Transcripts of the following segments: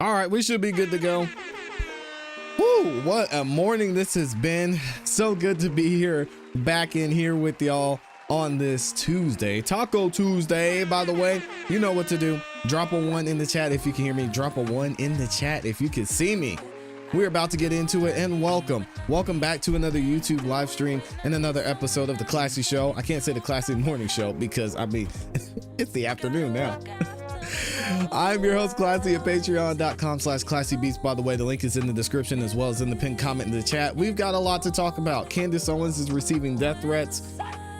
All right, we should be good to go. Woo, what a morning this has been. So good to be here, back in here with y'all on this Tuesday. Taco Tuesday, by the way. You know what to do. Drop a 1 in the chat if you can hear me. Drop a 1 in the chat if you can see me. We're about to get into it, and welcome back to another YouTube live stream and another episode of the ClassE show. I can't say the ClassE morning show because I mean it's the afternoon now. I'm your host ClassE at patreon.com/ClassEbeats. By the way, the link is in the description as well as in the pinned comment in the chat. We've got a lot to talk about. Candace Owens is receiving death threats.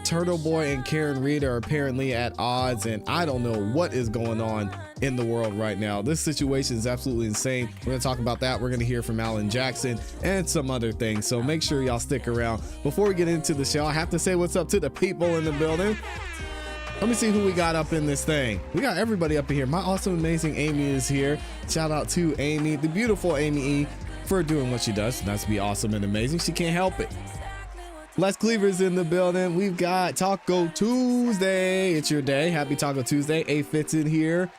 Turtle Boy and Karen Reed are apparently at odds, and I don't know what is going on in the world right now. This situation is absolutely insane. We're gonna talk about that. We're gonna hear from Alan Jackson and some other things, so make sure y'all stick around. Before we get into the show, I have to say what's up to the people in the building. Let me see who we got up in this thing. We got everybody up in here. My awesome, amazing Amy is here. Shout out to Amy, the beautiful Amy E, for doing what she does. That's to be awesome and amazing. She can't help it. Les Cleaver's in the building. We've got Taco Tuesday. It's your day. Happy Taco Tuesday. A Fitz in here.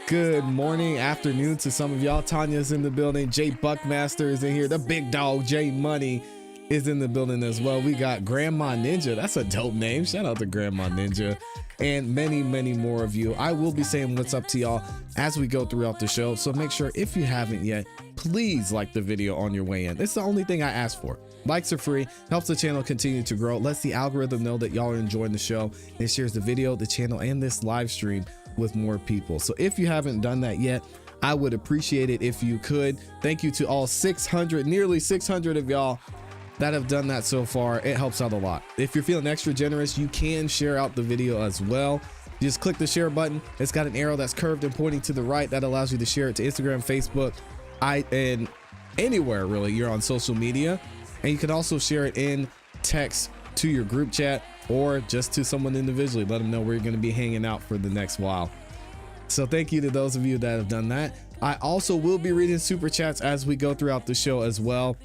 Good morning, afternoon to some of y'all. Tanya's in the building. Jay Buckmaster is in here. The big dog, Jay Money, is in the building as well. We got Grandma Ninja. That's a dope name. Shout out to Grandma Ninja. And many, many more of you. I will be saying what's up to y'all as we go throughout the show. So make sure if you haven't yet, please like the video on your way in. It's the only thing I ask for. Likes are free, helps the channel continue to grow, lets the algorithm know that y'all are enjoying the show, and shares the video, the channel, and this live stream with more people. So if you haven't done that yet, I would appreciate it if you could. Thank you to all 600, nearly 600 of y'all that have done that so far. It helps out a lot. If you're feeling extra generous, you can share out the video as well. Just click the share button. It's got an arrow that's curved and pointing to the right that allows you to share it to Instagram, Facebook, and anywhere really you're on social media. And you can also share it in text to your group chat or just to someone individually. Let them know where you're going to be hanging out for the next while. So thank you to those of you that have done that. I also will be reading super chats as we go throughout the show as well.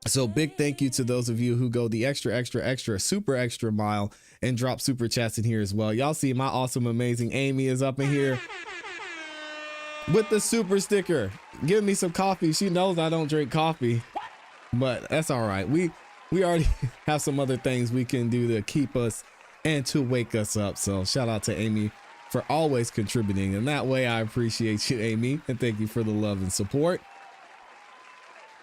So big thank you to those of you who go the super extra mile and drop super chats in here as well. Y'all see my awesome, amazing Amy is up in here with the super sticker. Give me some coffee. She knows I don't drink coffee, but that's all right. We already have some other things we can do to keep us and to wake us up. So shout out to Amy for always contributing. And that way I appreciate you, Amy, and thank you for the love and support.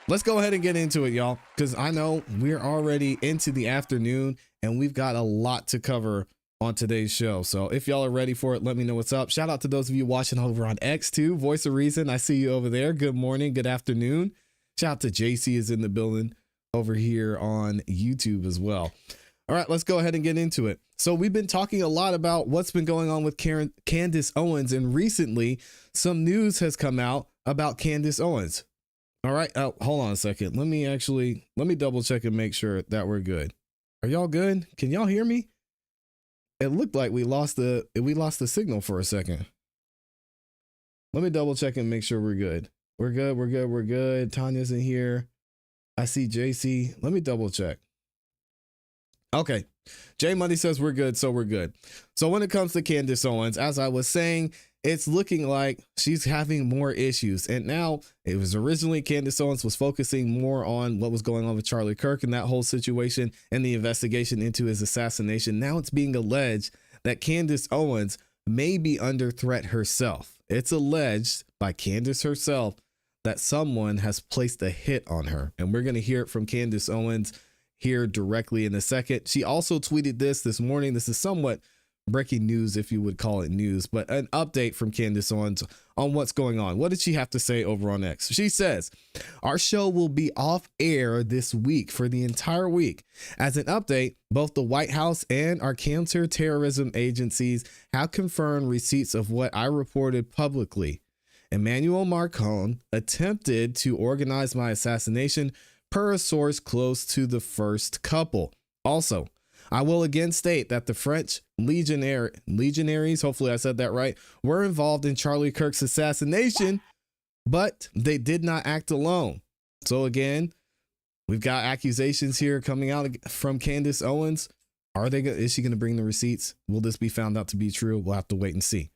Let's go ahead and get into it, y'all, because I know we're already into the afternoon and we've got a lot to cover on today's show. So if y'all are ready for it, let me know what's up. Shout out to those of you watching over on X too. Voice of Reason, I see you over there. Good morning, good afternoon. Shout out to JC is in the building over here on YouTube as well. All right, let's go ahead and get into it. So we've been talking a lot about what's been going on with Candace Owens, and recently some news has come out about Candace Owens. All right, hold on a second. Let me double check and make sure that we're good. Are y'all good? Can y'all hear me? It looked like we lost the signal for a second. Let me double check and make sure we're good. We're good. Tanya's in here. I see JC. Let me double check. Okay. Jay Money says we're good, so we're good. So when it comes to Candace Owens, as I was saying, it's looking like she's having more issues. And now it was originally Candace Owens was focusing more on what was going on with Charlie Kirk and that whole situation and the investigation into his assassination. Now it's being alleged that Candace Owens may be under threat herself. It's alleged by Candace herself that someone has placed a hit on her. And we're going to hear it from Candace Owens here directly in a second. She also tweeted this morning. This is somewhat breaking news, if you would call it news, but an update from Candace Owens on what's going on. What did she have to say over on X? She says, our show will be off air this week for the entire week. As an update, both the White House and our counterterrorism agencies have confirmed receipts of what I reported publicly. Emmanuel Macron attempted to organize my assassination per a source close to the first couple. Also, I will again state that the French legionaries, hopefully I said that right, were involved in Charlie Kirk's assassination, but they did not act alone. So again, we've got accusations here coming out from Candace Owens. Is she going to bring the receipts? Will this be found out to be true? We'll have to wait and see.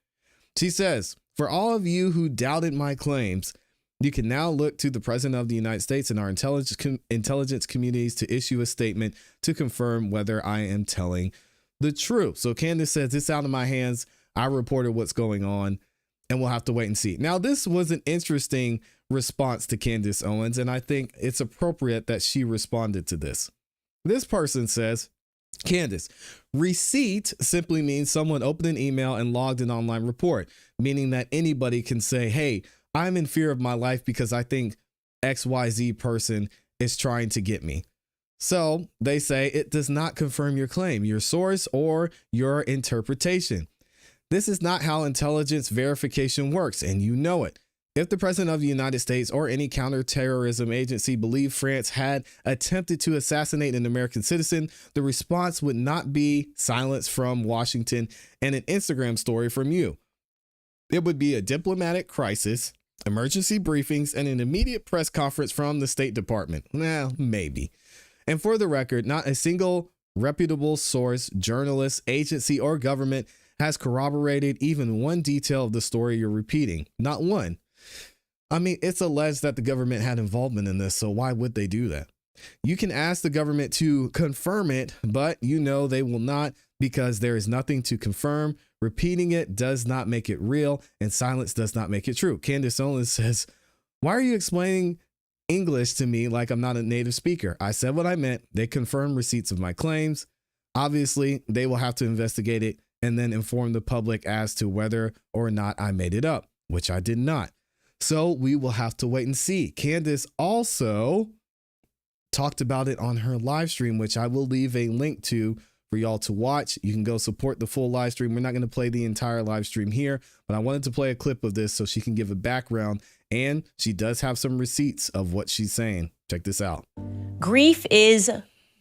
She says, for all of you who doubted my claims, You can now look to the President of the United States and our intelligence communities to issue a statement to confirm whether I am telling the truth. So Candace says, it's out of my hands. I reported what's going on, and we'll have to wait and see. Now, this was an interesting response to Candace Owens, and I think it's appropriate that she responded to this. This person says, Candace, receipt simply means someone opened an email and logged an online report, meaning that anybody can say, hey, I'm in fear of my life because I think XYZ person is trying to get me. So they say it does not confirm your claim, your source, or your interpretation. This is not how intelligence verification works, and you know it. If the President of the United States or any counterterrorism agency believed France had attempted to assassinate an American citizen, the response would not be silence from Washington and an Instagram story from you. It would be a diplomatic crisis, emergency briefings, and an immediate press conference from the State Department. Well, maybe. And for the record, not a single reputable source, journalist, agency, or government has corroborated even one detail of the story you're repeating. Not one. I mean, it's alleged that the government had involvement in this, so why would they do that? You can ask the government to confirm it, but you know they will not because there is nothing to confirm. Repeating it does not make it real, and silence does not make it true. Candace Owens says, why are you explaining English to me like I'm not a native speaker? I said what I meant. They confirmed receipts of my claims. Obviously, they will have to investigate it and then inform the public as to whether or not I made it up, which I did not. So we will have to wait and see. Candace also talked about it on her live stream, which I will leave a link to for y'all to watch. You can go support the full live stream. We're not going to play the entire live stream here, but I wanted to play a clip of this so she can give a background, and she does have some receipts of what she's saying. Check this out. Grief is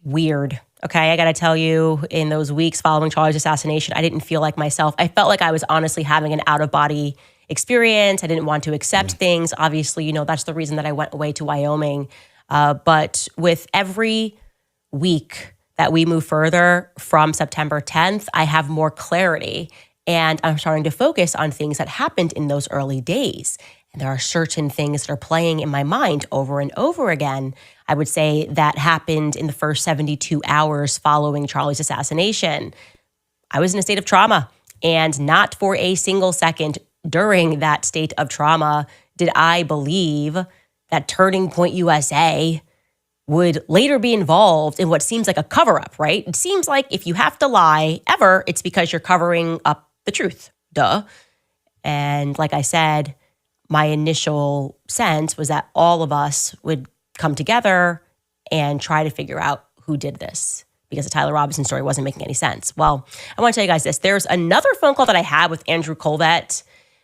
weird. Okay, I got to tell you, in those weeks following Charlie's assassination, I didn't feel like myself. I felt like I was honestly having an out-of-body experience. I didn't want to accept things. Obviously, you know, that's the reason that I went away to Wyoming. But with every week that we move further from September 10th, I have more clarity. And I'm starting to focus on things that happened in those early days. And there are certain things that are playing in my mind over and over again. I would say that happened in the first 72 hours following Charlie's assassination. I was in a state of trauma, and not for a single second during that state of trauma did I believe that Turning Point USA would later be involved in what seems like a cover-up, right? It seems like if you have to lie ever, it's because you're covering up the truth. Duh. And like I said, my initial sense was that all of us would come together and try to figure out who did this, because the Tyler Robinson story wasn't making any sense. Well, I want to tell you guys this. There's another phone call that I had with Andrew Colvett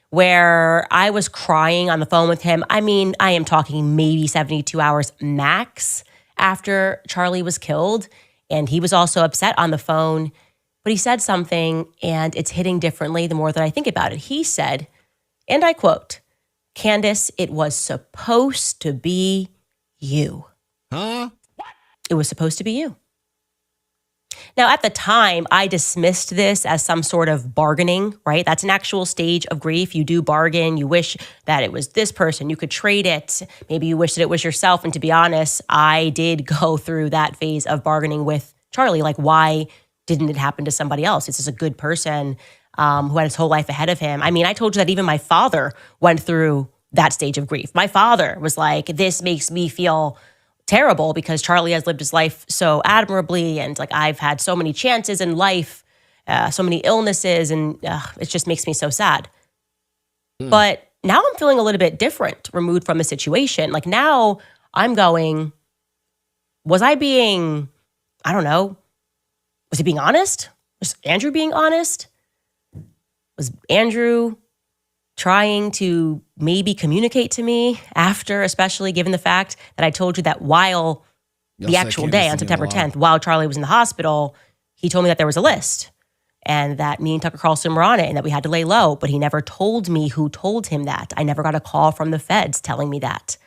where I was crying on the phone with him. I mean, I am talking maybe 72 hours max after Charlie was killed. And he was also upset on the phone, but he said something, and it's hitting differently the more that I think about it. He said, and I quote, "Candace, it was supposed to be you." Huh? It was supposed to be you. Now, at the time, I dismissed this as some sort of bargaining, right? That's an actual stage of grief. You do bargain. You wish that it was this person. You could trade it. Maybe you wish that it was yourself. And to be honest, I did go through that phase of bargaining with Charlie. Like, why didn't it happen to somebody else? This is a good person who had his whole life ahead of him. I mean, I told you that even my father went through that stage of grief. My father was like, this makes me feel terrible because Charlie has lived his life so admirably, and like I've had so many chances in life, so many illnesses, and it just makes me so sad. But now I'm feeling a little bit different, removed from the situation. Like now I'm going, was I being, I don't know, was he being honest? Was Andrew being honest? Was Andrew trying to maybe communicate to me after, especially given the fact that I told you that while the actual day on September 10th, while Charlie was in the hospital, he told me that there was a list and that me and Tucker Carlson were on it and that we had to lay low, but he never told me who told him that. I never got a call from the feds telling me that.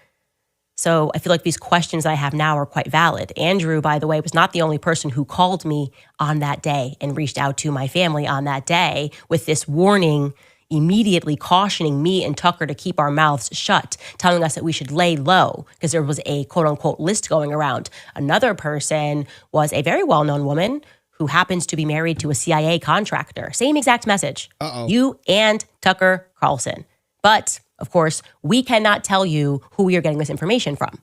So I feel like these questions I have now are quite valid. Andrew, by the way, was not the only person who called me on that day and reached out to my family on that day with this warning, immediately cautioning me and Tucker to keep our mouths shut, telling us that we should lay low because there was a quote unquote list going around. Another person was a very well-known woman who happens to be married to a CIA contractor. Same exact message. You and Tucker Carlson. But of course, we cannot tell you who we are getting this information from.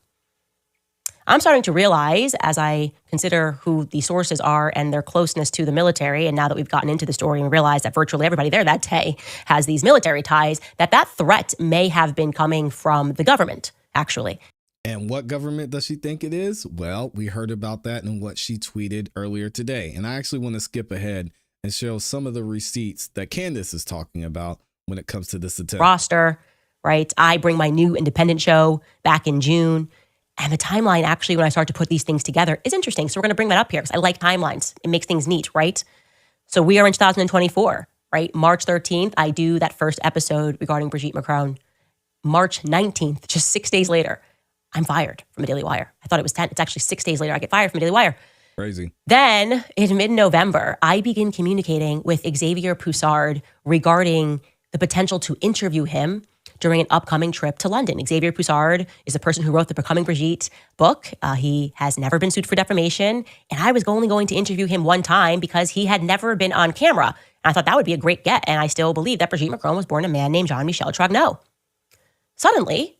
I'm starting to realize, as I consider who the sources are and their closeness to the military, and now that we've gotten into the story and realized that virtually everybody there that day has these military ties, that threat may have been coming from the government, actually. And what government does she think it is? Well, we heard about that in what she tweeted earlier today. And I actually want to skip ahead and show some of the receipts that Candace is talking about when it comes to this attempt. Roster, right? I bring my new independent show back in June. And the timeline, actually, when I start to put these things together, is interesting. So we're going to bring that up here because I like timelines. It makes things neat, right? So we are in 2024, right? March 13th, I do that first episode regarding Brigitte Macron. March 19th, just 6 days later, I'm fired from the Daily Wire. I thought it was 10. It's actually 6 days later I get fired from the Daily Wire. Crazy. Then in mid-November, I begin communicating with Xavier Poussard regarding the potential to interview him during an upcoming trip to London. Xavier Poussard is the person who wrote the Becoming Brigitte book. He has never been sued for defamation. And I was only going to interview him one time because he had never been on camera. And I thought that would be a great get. And I still believe that Brigitte Macron was born to a man named Jean-Michel Trogneau. Suddenly,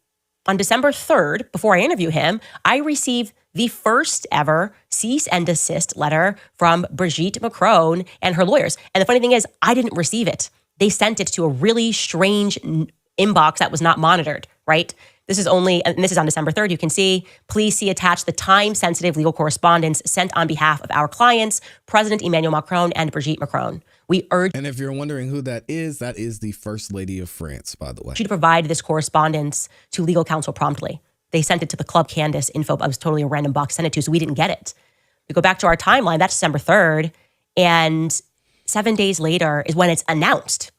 on December 3rd, before I interview him, I receive the first ever cease and desist letter from Brigitte Macron and her lawyers. And the funny thing is, I didn't receive it. They sent it to a really strange inbox that was not monitored, right? This is on December 3rd. You can see, please see attached the time-sensitive legal correspondence sent on behalf of our clients, President Emmanuel Macron and Brigitte Macron. We urge... And if you're wondering who that is the First Lady of France, by the way. ...to provide this correspondence to legal counsel promptly. They sent it to the Club Candace info. I was totally a random box sent it to, so we didn't get it. We go back to our timeline. That's December 3rd. And 7 days later is when it's announced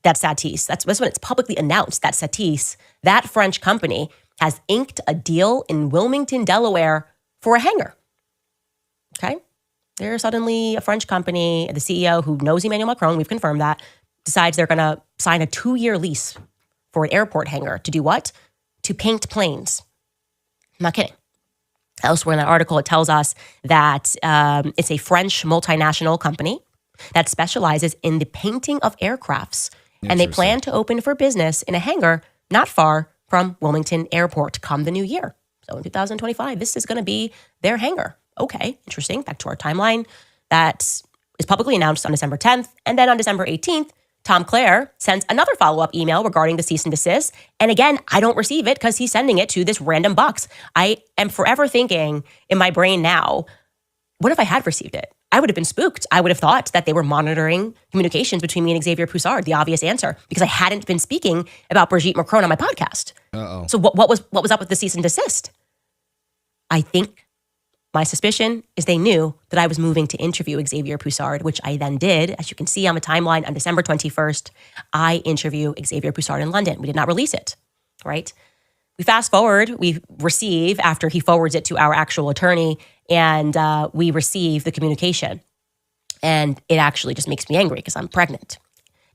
that Satis, that's when it's publicly announced that Satis, that French company, has inked a deal in Wilmington, Delaware for a hangar. Okay? They're suddenly a French company. The CEO, who knows Emmanuel Macron, we've confirmed that, decides they're going to sign a 2-year lease for an airport hangar. To do what? To paint planes. I'm not kidding. Elsewhere in that article, it tells us that it's a French multinational company that specializes in the painting of aircrafts. And they plan to open for business in a hangar not far from Wilmington Airport come the new year. So in 2025, this is going to be their hangar. Okay, interesting. Back to our timeline. That is publicly announced on December 10th. And then on December 18th, Tom Clare sends another follow-up email regarding the cease and desist. And again, I don't receive it because he's sending it to this random box. I am forever thinking in my brain now, what if I had received it? I would have been spooked. I would have thought that they were monitoring communications between me and Xavier Poussard, the obvious answer, because I hadn't been speaking about Brigitte Macron on my podcast. So what was up with the cease and desist? I think my suspicion is they knew that I was moving to interview Xavier Poussard, which I then did. As you can see on the timeline, on December 21st, I interview Xavier Poussard in London. We did not release it, right? We fast forward, we receive, after he forwards it to our actual attorney, and we receive the communication. And it actually just makes me angry because I'm pregnant.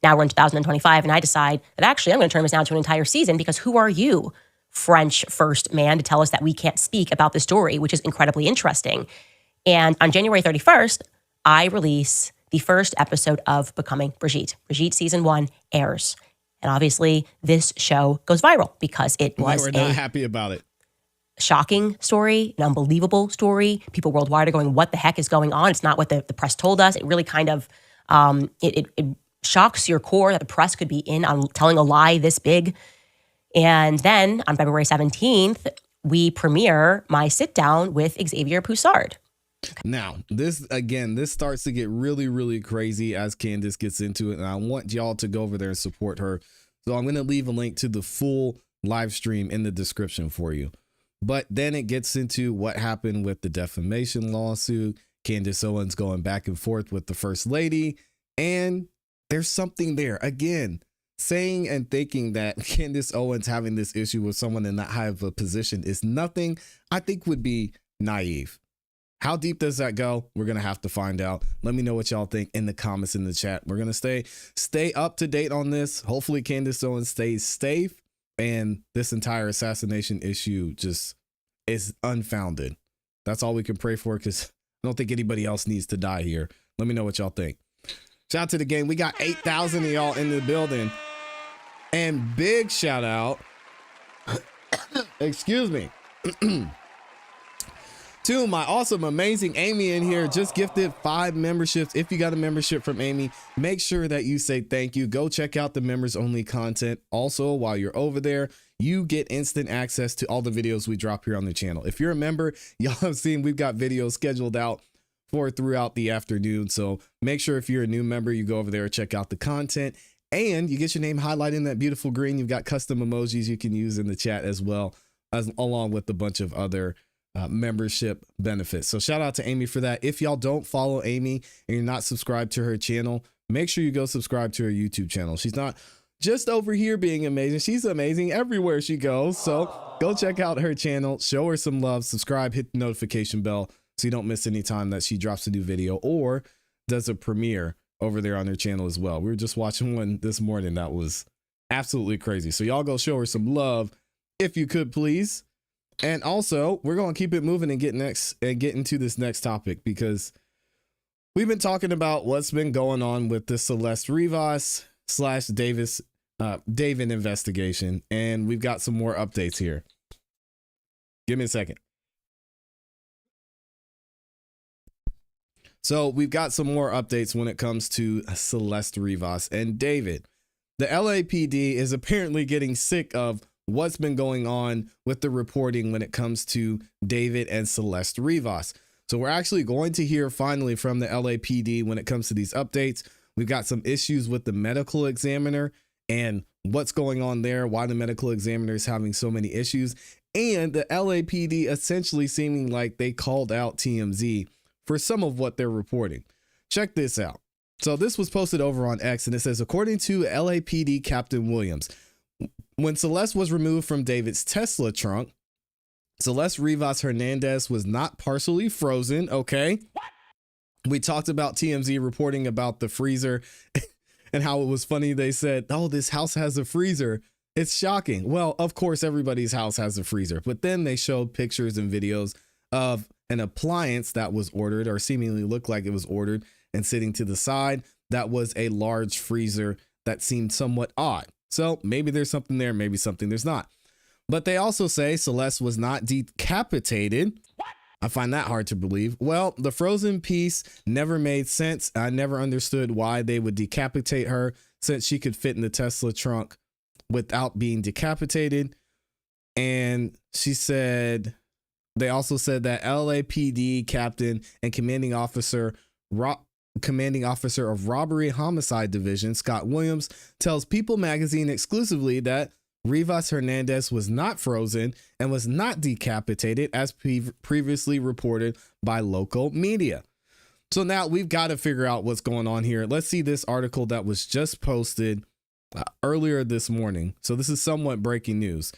Now we're in 2025, and I decide that actually I'm going to turn this down to an entire season because who are you, French first man, to tell us that we can't speak about the story, which is incredibly interesting. And on January 31st, I release the first episode of Becoming Brigitte. Brigitte Season 1 airs. And obviously, this show goes viral because it was We're not happy about it. Shocking story, an unbelievable story. People worldwide are going, what the heck is going on? It's not what the press told us. It really kind of, it shocks your core that the press could be in on telling a lie this big. And then on February 17th, we premiere my sit down with Xavier Poussard. Now, this starts to get really, really crazy as Candace gets into it. And I want y'all to go over there and support her. So I'm going to leave a link to the full live stream in the description for you. But then it gets into what happened with the defamation lawsuit. Candace Owens going back and forth with the First Lady. And there's something there. Again, saying and thinking that Candace Owens having this issue with someone in that high of a position is nothing, I think would be naive. How deep does that go? We're going to have to find out. Let me know what y'all think in the comments in the chat. We're going to stay up to date on this. Hopefully Candace Owens stays safe and this entire assassination issue just is unfounded. That's all we can pray for, because I don't think anybody else needs to die here. Let me know what y'all think. Shout out to the game. We got 8,000 of y'all in the building. And big shout out, excuse me, to my awesome, amazing Amy in here. Just gifted 5 memberships. If you got a membership from Amy, make sure that you say thank you. Go check out the members only content. Also, while you're over there, you get instant access to all the videos we drop here on the channel. If you're a member, y'all have seen we've got videos scheduled out for throughout the afternoon. So make sure if you're a new member, you go over there, check out the content, and you get your name highlighted in that beautiful green. You've got custom emojis you can use in the chat as well, as along with a bunch of other membership benefits. So shout out to Amy for that. If y'all don't follow Amy and you're not subscribed to her channel, make sure you go subscribe to her YouTube channel. She's not just over here being amazing. She's amazing everywhere she goes. So go check out her channel, show her some love, subscribe, hit the notification bell so you don't miss any time that she drops a new video or does a premiere over there on her channel as well. We were just watching one this morning that was absolutely crazy. So y'all go show her some love if you could, please. And also, we're going to keep it moving and get into this next topic, because we've been talking about what's been going on with the Celeste Rivas / David investigation, and we've got some more updates here. Give me a second. So we've got some more updates when it comes to Celeste Rivas and David. The LAPD is apparently getting sick of what's been going on with the reporting when it comes to David and Celeste Rivas. So we're actually going to hear finally from the LAPD when it comes to these updates. We've got some issues with the medical examiner and what's going on there, why the medical examiner is having so many issues, and the LAPD essentially seeming like they called out TMZ for some of what they're reporting. Check this out. So this was posted over on X, and it says, according to LAPD Captain Williams, when Celeste was removed from David's Tesla trunk, Celeste Rivas Hernandez was not partially frozen. Okay. We talked about TMZ reporting about the freezer and how it was funny. They said, oh, this house has a freezer. It's shocking. Well, of course, everybody's house has a freezer. But then they showed pictures and videos of an appliance that was ordered, or seemingly looked like it was ordered, and sitting to the side, that was a large freezer that seemed somewhat odd. So maybe there's something there, maybe something there's not. But they also say Celeste was not decapitated. I find that hard to believe. Well, the frozen piece never made sense. I never understood why they would decapitate her, since she could fit in the Tesla trunk without being decapitated. And she said, they also said that LAPD captain and commanding officer of Robbery Homicide Division, Scott Williams, tells People magazine exclusively that Rivas Hernandez was not frozen and was not decapitated, as previously reported by local media. So now we've got to figure out what's going on here. Let's see this article that was just posted earlier this morning. So this is somewhat breaking news.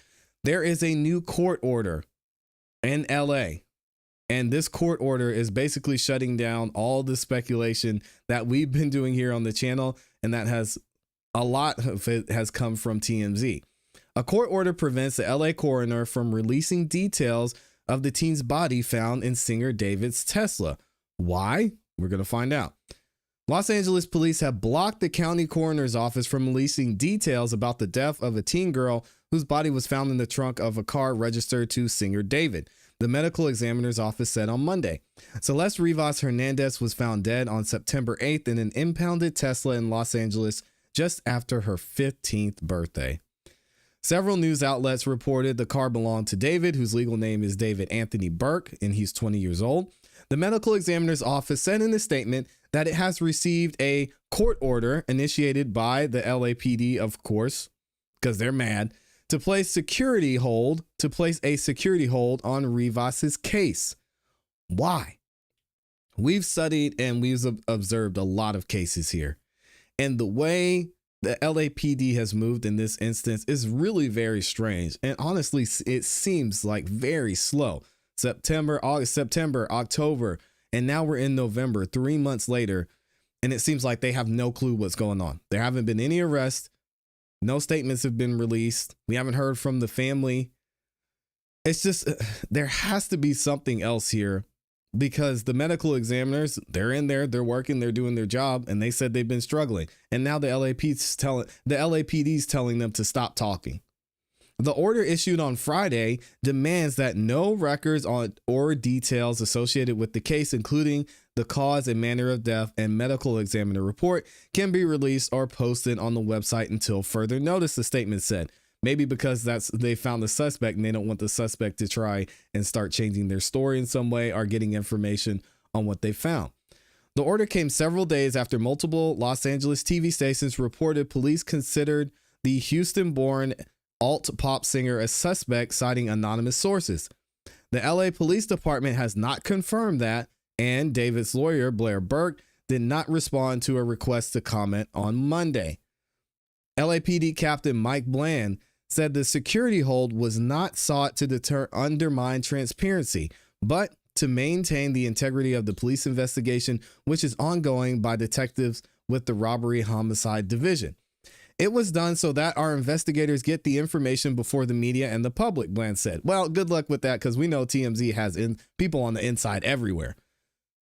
There is a new court order in LA. And this court order is basically shutting down all the speculation that we've been doing here on the channel. And that has a lot of it has come from TMZ. A court order prevents the LA coroner from releasing details of the teen's body found in singer David's Tesla. Why? We're going to find out. Los Angeles police have blocked the county coroner's office from releasing details about the death of a teen girl whose body was found in the trunk of a car registered to singer David, the medical examiner's office said on Monday. Celeste Rivas Hernandez was found dead on September 8th in an impounded Tesla in Los Angeles just after her 15th birthday. Several news outlets reported the car belonged to David, whose legal name is David Anthony Burke, and he's 20 years old. The medical examiner's office said in a statement that it has received a court order initiated by the LAPD, of course, because they're mad, to place a security hold on Rivas's case. Why? We've studied and we've observed a lot of cases here, and the way the LAPD has moved in this instance is really very strange. And honestly, it seems like very slow. August, September, October, and now we're in November, 3 months later, and it seems like they have no clue what's going on. There haven't been any arrests. No statements have been released. We haven't heard from the family. It's just, there has to be something else here, because the medical examiners, they're in there, they're working, they're doing their job, and they said they've been struggling. And now the LAPD's telling them to stop talking. The order issued on Friday demands that no records on or details associated with the case, including the cause and manner of death and medical examiner report, can be released or posted on the website until further notice, the statement said. Maybe because they found the suspect and they don't want the suspect to try and start changing their story in some way or getting information on what they found. The order came several days after multiple Los Angeles TV stations reported police considered the Houston-born alt-pop singer a suspect, citing anonymous sources. The LA Police Department has not confirmed that, and David's lawyer, Blair Burke, did not respond to a request to comment on Monday. LAPD Captain Mike Bland said the security hold was not sought to undermine transparency, but to maintain the integrity of the police investigation, which is ongoing by detectives with the Robbery Homicide Division. It was done so that our investigators get the information before the media and the public, Bland said. Well, good luck with that, because we know TMZ has people on the inside everywhere.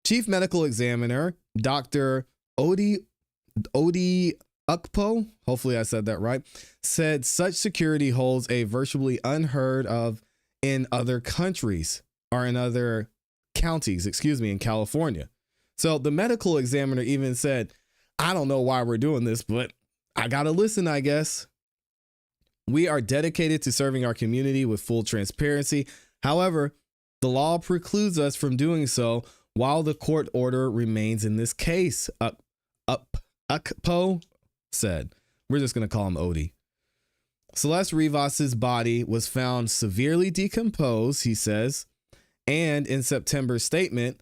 Chief Medical Examiner Dr. Odi Ukpo, hopefully I said that right, said such security holds a virtually unheard of in other countries, or in other counties, in California. So the medical examiner even said, I don't know why we're doing this, but I gotta listen, I guess. We are dedicated to serving our community with full transparency. However, the law precludes us from doing so while the court order remains in this case, Ukpo said. We're just going to call him Odie. Celeste Rivas's body was found severely decomposed, he says, and in September's statement,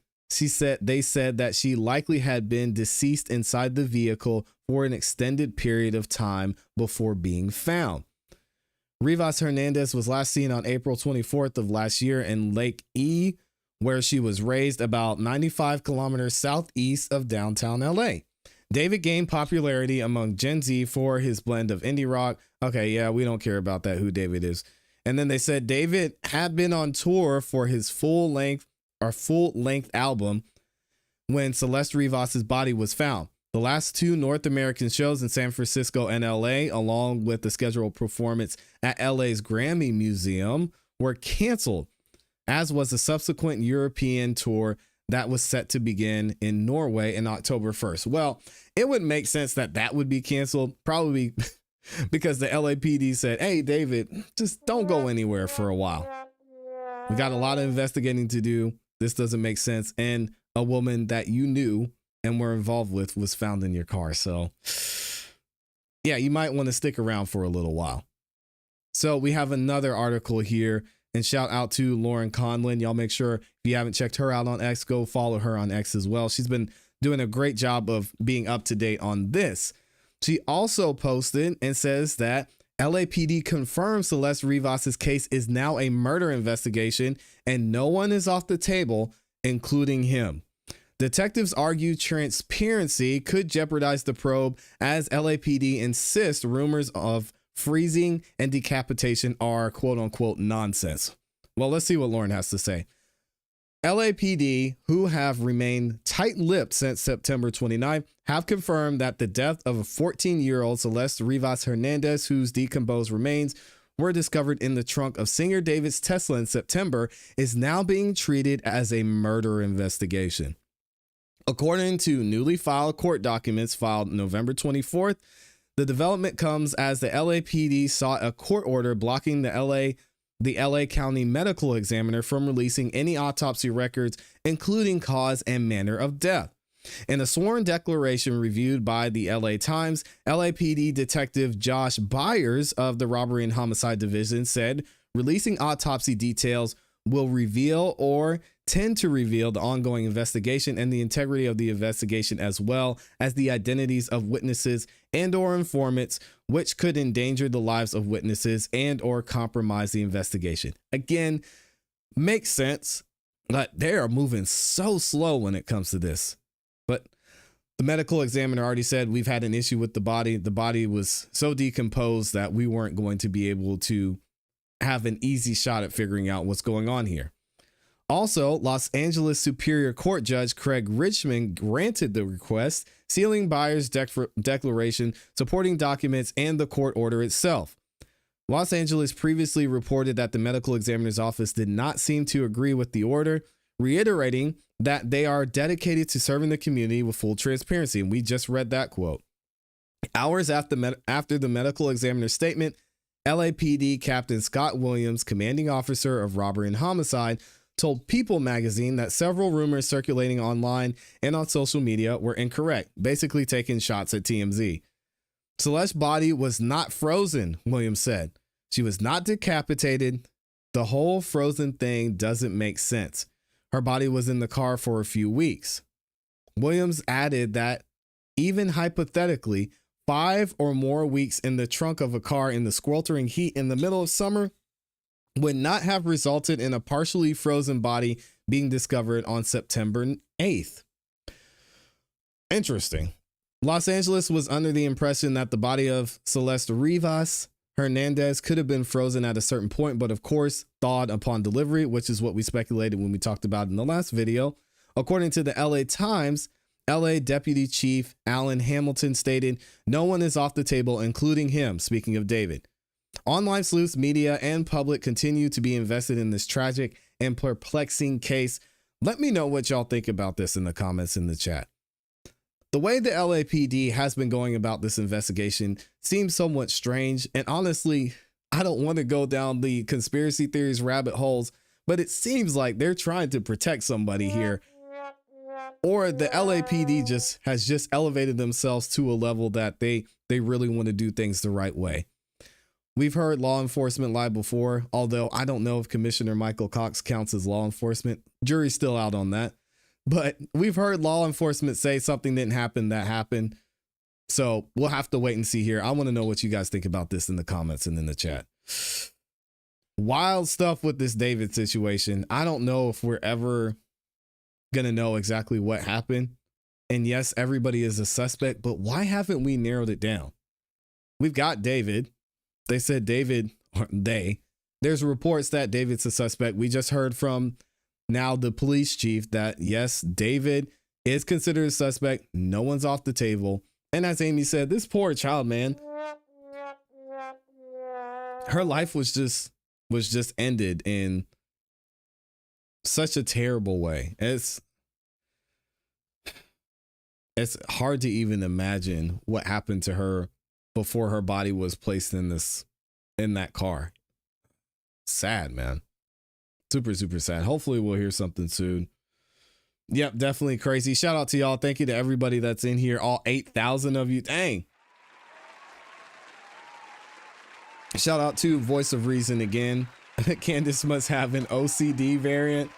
they said that she likely had been deceased inside the vehicle for an extended period of time before being found. Rivas Hernandez was last seen on April 24th of last year in Lake E, where she was raised about 95 kilometers southeast of downtown LA. David gained popularity among Gen Z for his blend of indie rock. Okay, yeah, we don't care about that, who David is. And then they said David had been on tour for his full-length album when Celeste Rivas's body was found. The last two North American shows in San Francisco and LA, along with the scheduled performance at LA's Grammy Museum, were canceled, as was the subsequent European tour that was set to begin in Norway in October 1st. Well, it would make sense that would be canceled, probably because the LAPD said, hey, David, just don't go anywhere for a while. We got a lot of investigating to do. This doesn't make sense. And a woman that you knew and were involved with was found in your car. So yeah, you might want to stick around for a little while. So we have another article here, and shout out to Lauren Conlin. Y'all make sure if you haven't checked her out on X, go follow her on X as well. She's been doing a great job of being up to date on this. She also posted and says that LAPD confirms Celeste Rivas's case is now a murder investigation and no one is off the table, including him. Detectives argue transparency could jeopardize the probe as LAPD insists rumors of freezing and decapitation are quote unquote nonsense. Well, let's see what Lauren has to say. LAPD, who have remained tight-lipped since September 29th, have confirmed that the death of a 14-year-old Celeste Rivas Hernandez, whose decomposed remains were discovered in the trunk of singer David's Tesla in September, is now being treated as a murder investigation. According to newly filed court documents filed November 24th, the development comes as the LAPD sought a court order blocking the LA County Medical Examiner from releasing any autopsy records, including cause and manner of death. In a sworn declaration reviewed by the LA Times, LAPD Detective Josh Byers of the Robbery and Homicide Division said releasing autopsy details will reveal or tend to reveal the ongoing investigation and the integrity of the investigation, as well as the identities of witnesses and or informants, which could endanger the lives of witnesses and or compromise the investigation. Again, Makes sense, but they are moving so slow when it comes to this. But the medical examiner already said we've had an issue with the body. The body was so decomposed that we weren't going to be able to have an easy shot at figuring out what's going on here. Also, Los Angeles Superior Court Judge Craig Richmond granted the request, sealing Byers' declaration, supporting documents, and the court order itself. Los Angeles previously reported that the medical examiner's office did not seem to agree with the order, reiterating that they are dedicated to serving the community with full transparency. And we just read that quote. Hours after the medical examiner's statement, LAPD Captain Scott Williams, commanding officer of robbery and homicide, told People magazine that several rumors circulating online and on social media were incorrect, basically taking shots at TMZ. Celeste's body was not frozen, Williams said. She was not decapitated. The whole frozen thing doesn't make sense. Her body was in the car for a few weeks. Williams added that even hypothetically, 5 or more weeks in the trunk of a car in the sweltering heat in the middle of summer would not have resulted in a partially frozen body being discovered on September 8th. Interesting. Los Angeles was under the impression that the body of Celeste Rivas Hernandez could have been frozen at a certain point, but of course thawed upon delivery, which is what we speculated when we talked about in the last video. According to the LA Times, LA Deputy Chief Alan Hamilton stated, "No one is off the table, including him," speaking of David. Online sleuths, media, and public continue to be invested in this tragic and perplexing case. Let me know what y'all think about this in the comments in the chat. The way the LAPD has been going about this investigation seems somewhat strange, and honestly, I don't want to go down the conspiracy theories rabbit holes, but it seems like they're trying to protect somebody here, or the LAPD has elevated themselves to a level that they really want to do things the right way. We've heard law enforcement lie before, although I don't know if Commissioner Michael Cox counts as law enforcement. Jury's still out on that. But we've heard law enforcement say something didn't happen that happened. So we'll have to wait and see here. I want to know what you guys think about this in the comments and in the chat. Wild stuff with this David situation. I don't know if we're ever going to know exactly what happened. And yes, everybody is a suspect, but why haven't we narrowed it down? We've got David. They said David, or there's reports that David's a suspect. We just heard from now the police chief that yes, David is considered a suspect. No one's off the table. And as Amy said, this poor child, man, her life was just ended in such a terrible way. It's hard to even imagine what happened to her before her body was placed in that car. Sad, man. Super, super sad. Hopefully we'll hear something soon. Yep, definitely crazy. Shout out to y'all. Thank you to everybody that's in here. All 8,000 of you. Dang. Shout out to Voice of Reason again. Candace must have an OCD variant.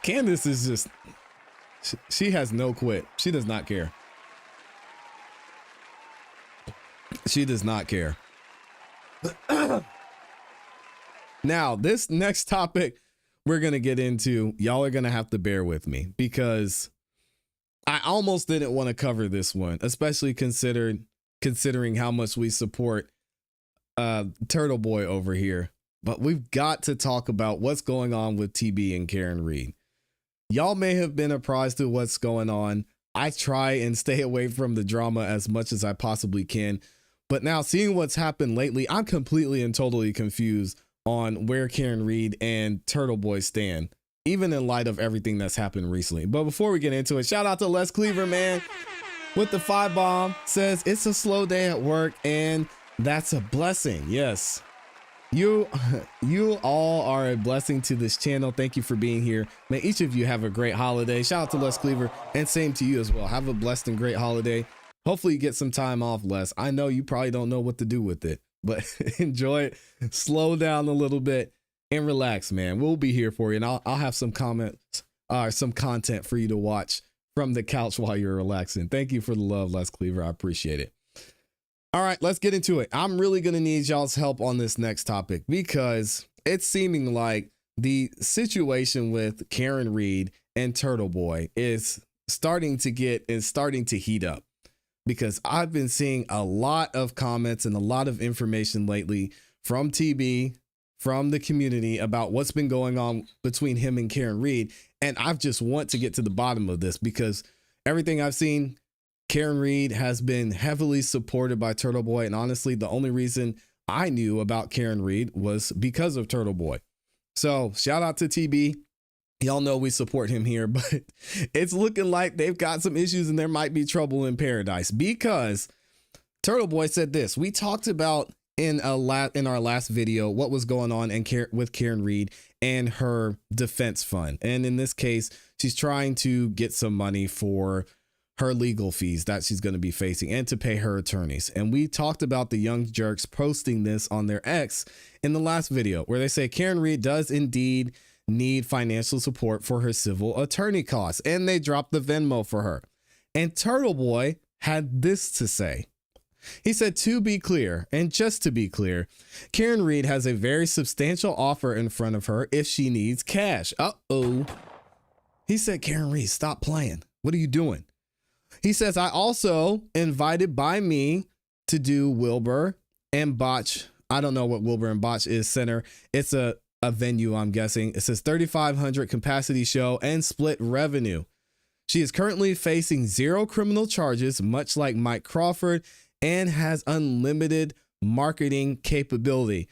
Candace is just, she has no quit. She does not care. She does not care. Now, this next topic we're going to get into, y'all are going to have to bear with me because I almost didn't want to cover this one, especially considering how much we support Turtle Boy over here. But we've got to talk about what's going on with TB and Karen Reed. Y'all may have been apprised of what's going on. I try and stay away from the drama as much as I possibly can. But now seeing what's happened lately, I'm completely and totally confused on where Karen Reed and Turtle Boy stand, even in light of everything that's happened recently. But before we get into it, shout out to Les Cleaver, man, with the 5-bomb, says it's a slow day at work and that's a blessing. Yes, you all are a blessing to this channel. Thank you for being here. May each of you have a great holiday. Shout out to Les Cleaver, and same to you as well. Have a blessed and great holiday. Hopefully you get some time off, Les. I know you probably don't know what to do with it, but enjoy it, slow down a little bit, and relax, man. We'll be here for you, and I'll have some comments, some content for you to watch from the couch while you're relaxing. Thank you for the love, Les Cleaver. I appreciate it. All right, let's get into it. I'm really going to need y'all's help on this next topic because it's seeming like the situation with Karen Reed and Turtle Boy is starting to heat up, because I've been seeing a lot of comments and a lot of information lately from TB, from the community, about what's been going on between him and Karen Reed. And I just want to get to the bottom of this, because everything I've seen, Karen Reed has been heavily supported by Turtle Boy. And honestly, the only reason I knew about Karen Reed was because of Turtle Boy. So shout out to TB. Y'all know we support him here, but it's looking like they've got some issues and there might be trouble in paradise, because Turtle Boy said this. We talked about in our last video what was going on with Karen Reed and her defense fund. And in this case, she's trying to get some money for her legal fees that she's going to be facing and to pay her attorneys. And we talked about the Young Jerks posting this on their X in the last video, where they say Karen Reed does indeed need financial support for her civil attorney costs, and they dropped the Venmo for her. And Turtle Boy had this to say. He said, to be clear, and just to be clear, Karen Reed has a very substantial offer in front of her if she needs cash. Uh-oh. He said, Karen Reed, stop playing. What are you doing? He says, I also invited by me to do Wilbur and Botch. I don't know what Wilbur and Botch is center. It's a venue, I'm guessing. It says 3,500 capacity show and split revenue. She is currently facing 0 criminal charges, much like Mike Crawford, and has unlimited marketing capability.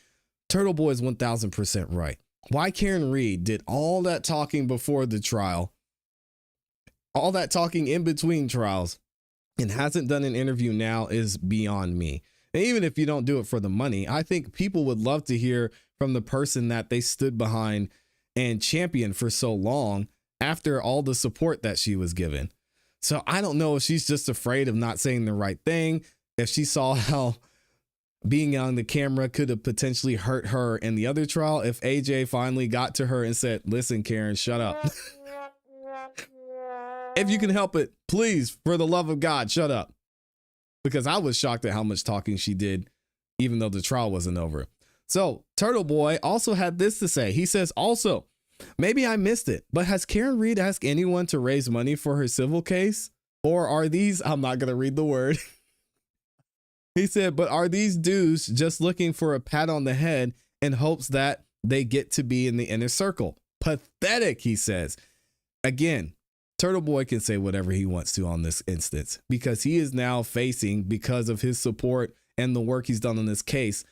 Turtle Boy is 1000% right. Why Karen Reed did all that talking before the trial, all that talking in between trials, and hasn't done an interview now is beyond me. And even if you don't do it for the money, I think people would love to hear from the person that they stood behind and championed for so long after all the support that she was given. So I don't know if she's just afraid of not saying the right thing, if she saw how being on the camera could have potentially hurt her in the other trial, if AJ finally got to her and said, listen, Karen, shut up. If you can help it, please, for the love of God, shut up. Because I was shocked at how much talking she did, even though the trial wasn't over. So Turtle Boy also had this to say. He says, also, maybe I missed it, but has Karen Reed asked anyone to raise money for her civil case? Or are these, I'm not going to read the word. He said, but are these dudes just looking for a pat on the head in hopes that they get to be in the inner circle? Pathetic, he says. Again, Turtle Boy can say whatever he wants to on this instance, because he is now facing, because of his support and the work he's done on this case,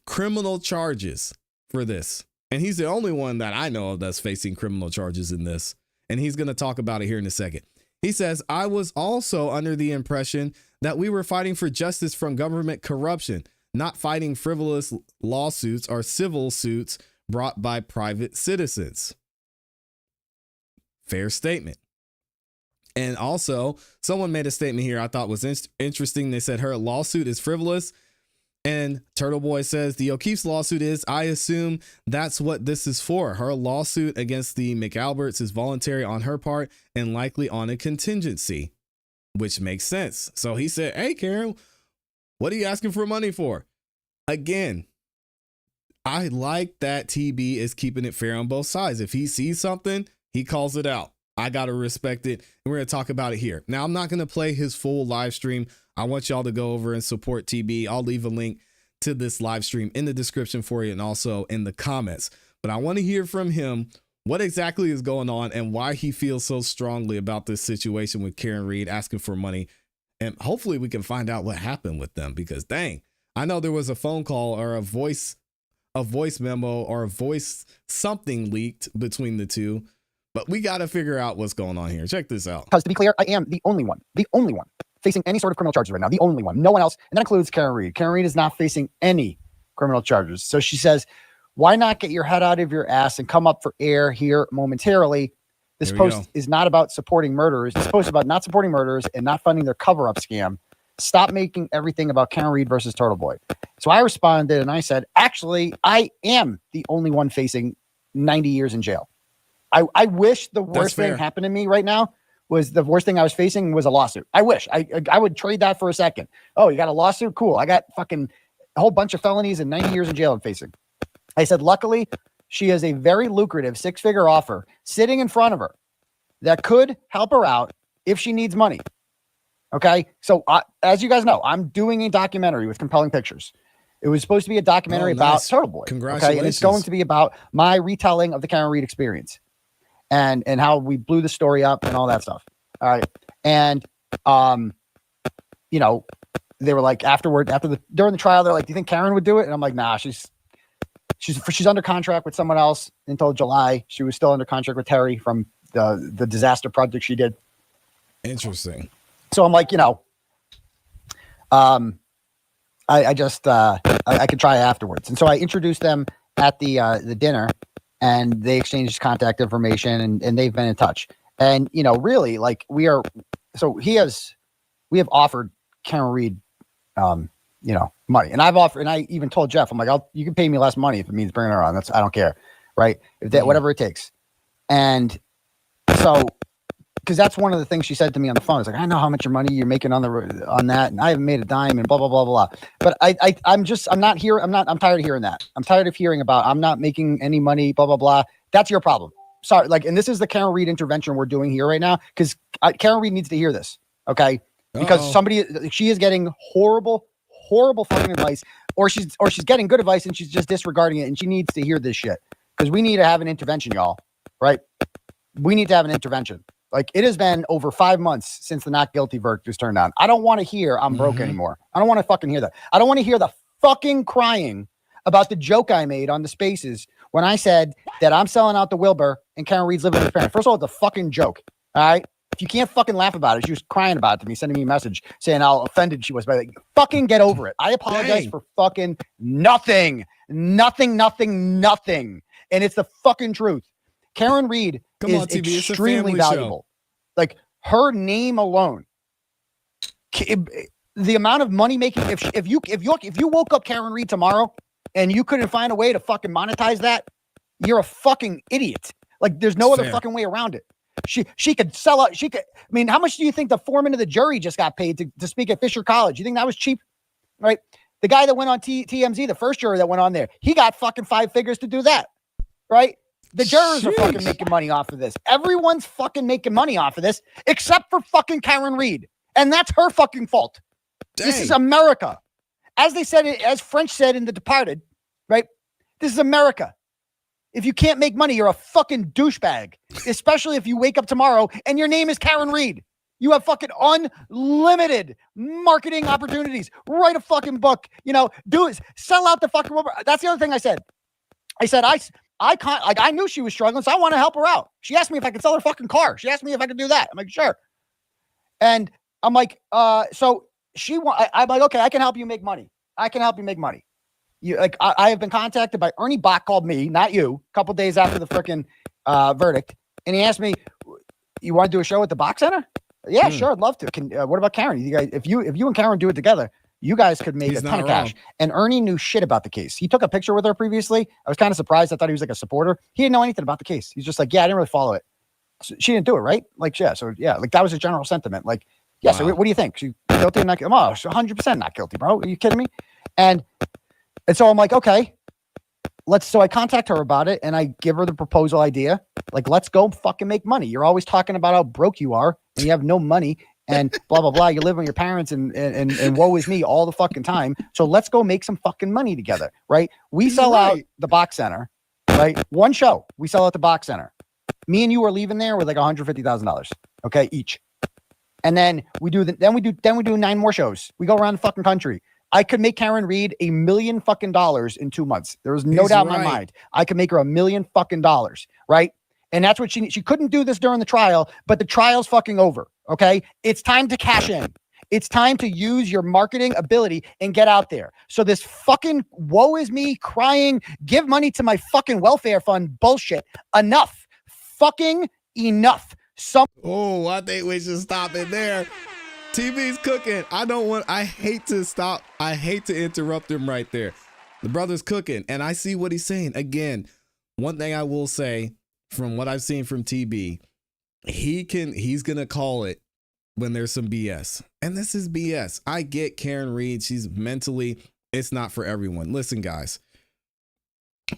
criminal charges for this. And he's the only one that I know of that's facing criminal charges in this. And he's going to talk about it here in a second. He says, I was also under the impression that we were fighting for justice from government corruption, not fighting frivolous lawsuits or civil suits brought by private citizens. Fair statement. And also, someone made a statement here I thought was interesting. They said her lawsuit is frivolous. And Turtle Boy says the O'Keefe's lawsuit is, I assume that's what this is for. Her lawsuit against the McAlberts is voluntary on her part and likely on a contingency, which makes sense. So he said, hey, Karen, what are you asking for money for? Again, I like that TB is keeping it fair on both sides. If he sees something, he calls it out. I got to respect it. And we're going to talk about it here. Now, I'm not going to play his full live stream. I want y'all to go over and support TB. I'll leave a link to this live stream in the description for you and also in the comments. But I want to hear from him what exactly is going on and why he feels so strongly about this situation with Karen Reed asking for money. And hopefully we can find out what happened with them, because dang, I know there was a phone call or a voice memo or a voice something leaked between the two. But we got to figure out what's going on here. Check this out. Because to be clear, I am the only one facing any sort of criminal charges right now. The only one. No one else. And that includes Karen Reed. Karen Reed is not facing any criminal charges. So she says, why not get your head out of your ass and come up for air here momentarily? This post is not about supporting murderers. This post is about not supporting murderers and not funding their cover-up scam. Stop making everything about Karen Reed versus Turtle Boy. So I responded and I said, actually, I am the only one facing 90 years in jail. I wish the worst thing happened to me right now was the worst thing I was facing was a lawsuit. I wish I would trade that for a second. Oh, you got a lawsuit? Cool. I got fucking a whole bunch of felonies and 90 years in jail I'm facing. I said, luckily, she has a very lucrative 6-figure offer sitting in front of her that could help her out if she needs money. Okay. So as you guys know, I'm doing a documentary with Compelling Pictures. It was supposed to be a documentary about Turtle Boy. Congratulations. Okay. And it's going to be about my retelling of the Karen Reed experience and how we blew the story up and all that stuff. All right. And, you know, they were like during the trial, they're like, do you think Karen would do it? And I'm like, nah, she's under contract with someone else until July. She was still under contract with Terry from the disaster project she did. Interesting. So I'm like, you know, I could try afterwards. And so I introduced them at the dinner, and they exchanged contact information, and they've been in touch. And, you know, really, like, we have offered Karen Reed, you know, money. And I even told Jeff, I'm like, you can pay me less money if it means bringing her on. I don't care. Right. If that, whatever it takes. And so, because that's one of the things she said to me on the phone. It's like, I know how much money you're making on that, and I haven't made a dime, and blah blah blah blah. But I'm tired of hearing that. I'm tired of hearing about I'm not making any money, blah blah blah. That's your problem. Sorry, like, and this is the Karen Reed intervention we're doing here right now, because Karen Reed needs to hear this, okay? Because she is getting horrible fucking advice, or she's getting good advice and she's just disregarding it, and she needs to hear this shit, because we need to have an intervention, y'all. Right? We need to have an intervention. Like, it has been over 5 months since the not guilty verdict was turned down. I don't want to hear I'm broke anymore. I don't want to fucking hear that. I don't want to hear the fucking crying about the joke I made on the Spaces when I said that I'm selling out the Wilbur and Karen Reed's living with her parents. First of all, it's a fucking joke. All right. If you can't fucking laugh about it, she was crying about it to me, sending me a message saying how offended she was by it. Like, fucking get over it. I apologize for fucking nothing. And it's the fucking truth. Karen Reed is extremely valuable. Like, her name alone, the amount of money making. If you woke up Karen Reed tomorrow and you couldn't find a way to fucking monetize that, you're a fucking idiot. Like, there's no other fucking way around it. She could sell out. I mean, how much do you think the foreman of the jury just got paid to speak at Fisher College? You think that was cheap? Right? The guy that went on TMZ, the first juror that went on there, he got fucking 5 figures to do that. Right? The jurors are fucking making money off of this. Everyone's fucking making money off of this, except for fucking Karen Reed. And that's her fucking fault. Dang. This is America. As they said, as French said in The Departed, right? This is America. If you can't make money, you're a fucking douchebag, especially if you wake up tomorrow and your name is Karen Reed. You have fucking unlimited marketing opportunities. Write a fucking book, you know, sell out the fucking rubber. That's the other thing I said. I knew she was struggling, so I want to help her out. She asked me if I could sell her fucking car. She asked me if I could do that. I'm like, sure. And I'm like, so I'm like, okay, I can help you make money. I have been contacted by Ernie Bach, called me, not you, a couple days after the freaking verdict. And he asked me, you want to do a show at the Bach Center? Yeah, sure. I'd love to. What about Karen? You guys, if you and Karen do it together, you guys could make a ton of cash. And Ernie knew shit about the case. He took a picture with her previously. I was kind of surprised. I thought he was like a supporter. He didn't know anything about the case. He's just like, yeah, I didn't really follow it. So she didn't do it, right? Like, yeah. So yeah, like that was his general sentiment. Like, yeah. Wow. So what do you think? She guilty or not guilty? Oh, 100% not guilty, bro. Are you kidding me? And so I'm like, okay, so I contact her about it and I give her the proposal idea. Like, let's go fucking make money. You're always talking about how broke you are and you have no money and blah, blah, blah. You live with your parents and woe is me all the fucking time. So let's go make some fucking money together. Right. We sell out the Bach Center, right? One show. We sell out the Bach Center. Me and you are leaving there with like $150,000. Okay. Each. And then we do 9 more shows. We go around the fucking country. I could make Karen Reed $1 million fucking in 2 months. There was no doubt in my mind. I could make her $1 million fucking, right? And that's what she couldn't do this during the trial, but the trial's fucking over. Okay. It's time to cash in. It's time to use your marketing ability and get out there. So this fucking woe is me crying, give money to my fucking welfare fund bullshit. Enough. Fucking enough. I think we should stop it there. TV's cooking. I hate to stop. I hate to interrupt him right there. The brother's cooking and I see what he's saying. Again, one thing I will say from what I've seen from TB, he's going to call it when there's some BS. And this is BS. I get Karen Reed. She's mentally, it's not for everyone. Listen, guys,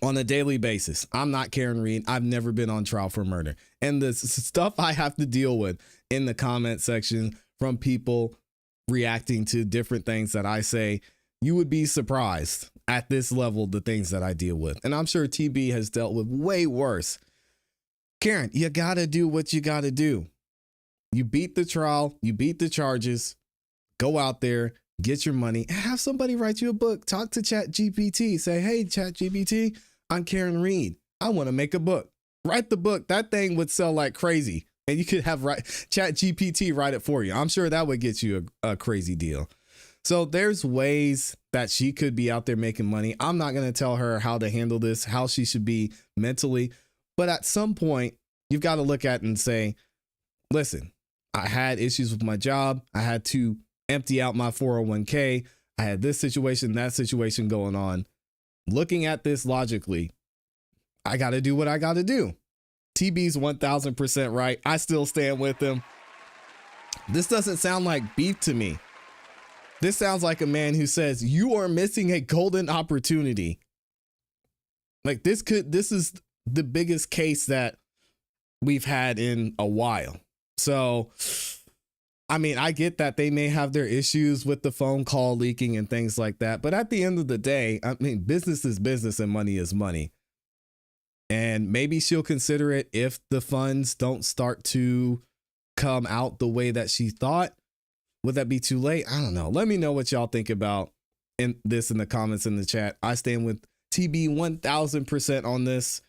on a daily basis. I'm not Karen Reed. I've never been on trial for murder. And the stuff I have to deal with in the comment section from people reacting to different things that I say, you would be surprised at this level, the things that I deal with. And I'm sure TB has dealt with way worse. Karen, you got to do what you got to do. You beat the trial, you beat the charges, go out there, get your money, and have somebody write you a book. Talk to ChatGPT. Say, hey, ChatGPT, I'm Karen Reed. I want to make a book. Write the book. That thing would sell like crazy. And you could have ChatGPT write it for you. I'm sure that would get you a crazy deal. So there's ways that she could be out there making money. I'm not going to tell her how to handle this, how she should be mentally. But at some point, you've got to look at it and say, listen, I had issues with my job. I had to empty out my 401k. I had this situation, that situation going on. Looking at this logically, I got to do what I got to do. TB's 1000% right. I still stand with him. This doesn't sound like beef to me. This sounds like a man who says you are missing a golden opportunity. Like this is the biggest case that we've had in a while. So, I mean, I get that they may have their issues with the phone call leaking and things like that. But at the end of the day, I mean, business is business and money is money. And maybe she'll consider it if the funds don't start to come out the way that she thought. Would that be too late? I don't know. Let me know what y'all think about in the comments in the chat. I stand with TB 1000% on this.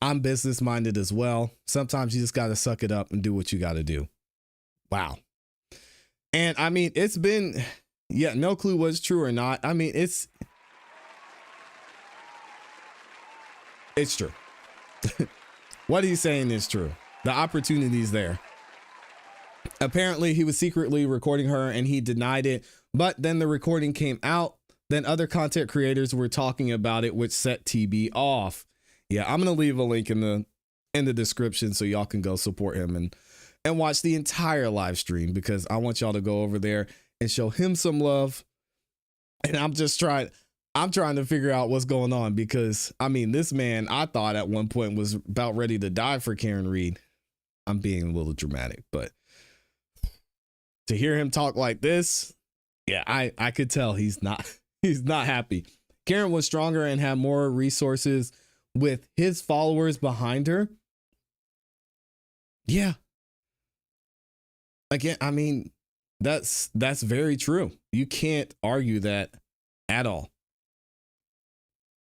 I'm business minded as well. Sometimes you just got to suck it up and do what you got to do. Wow. And I mean, it's been, no clue what's true or not. I mean, it's true. What he's saying is true. The opportunity is there. Apparently, he was secretly recording her and he denied it. But then the recording came out. Then other content creators were talking about it, which set TB off. Yeah, I'm going to leave a link in the description so y'all can go support him and watch the entire live stream, because I want y'all to go over there and show him some love. And I'm trying to figure out what's going on, because I mean, this man, I thought at one point was about ready to die for Karen Reed. I'm being a little dramatic, but to hear him talk like this, yeah, I could tell he's not happy. Karen was stronger and had more resources with his followers behind her. Yeah. Again, I mean, that's very true. You can't argue that at all.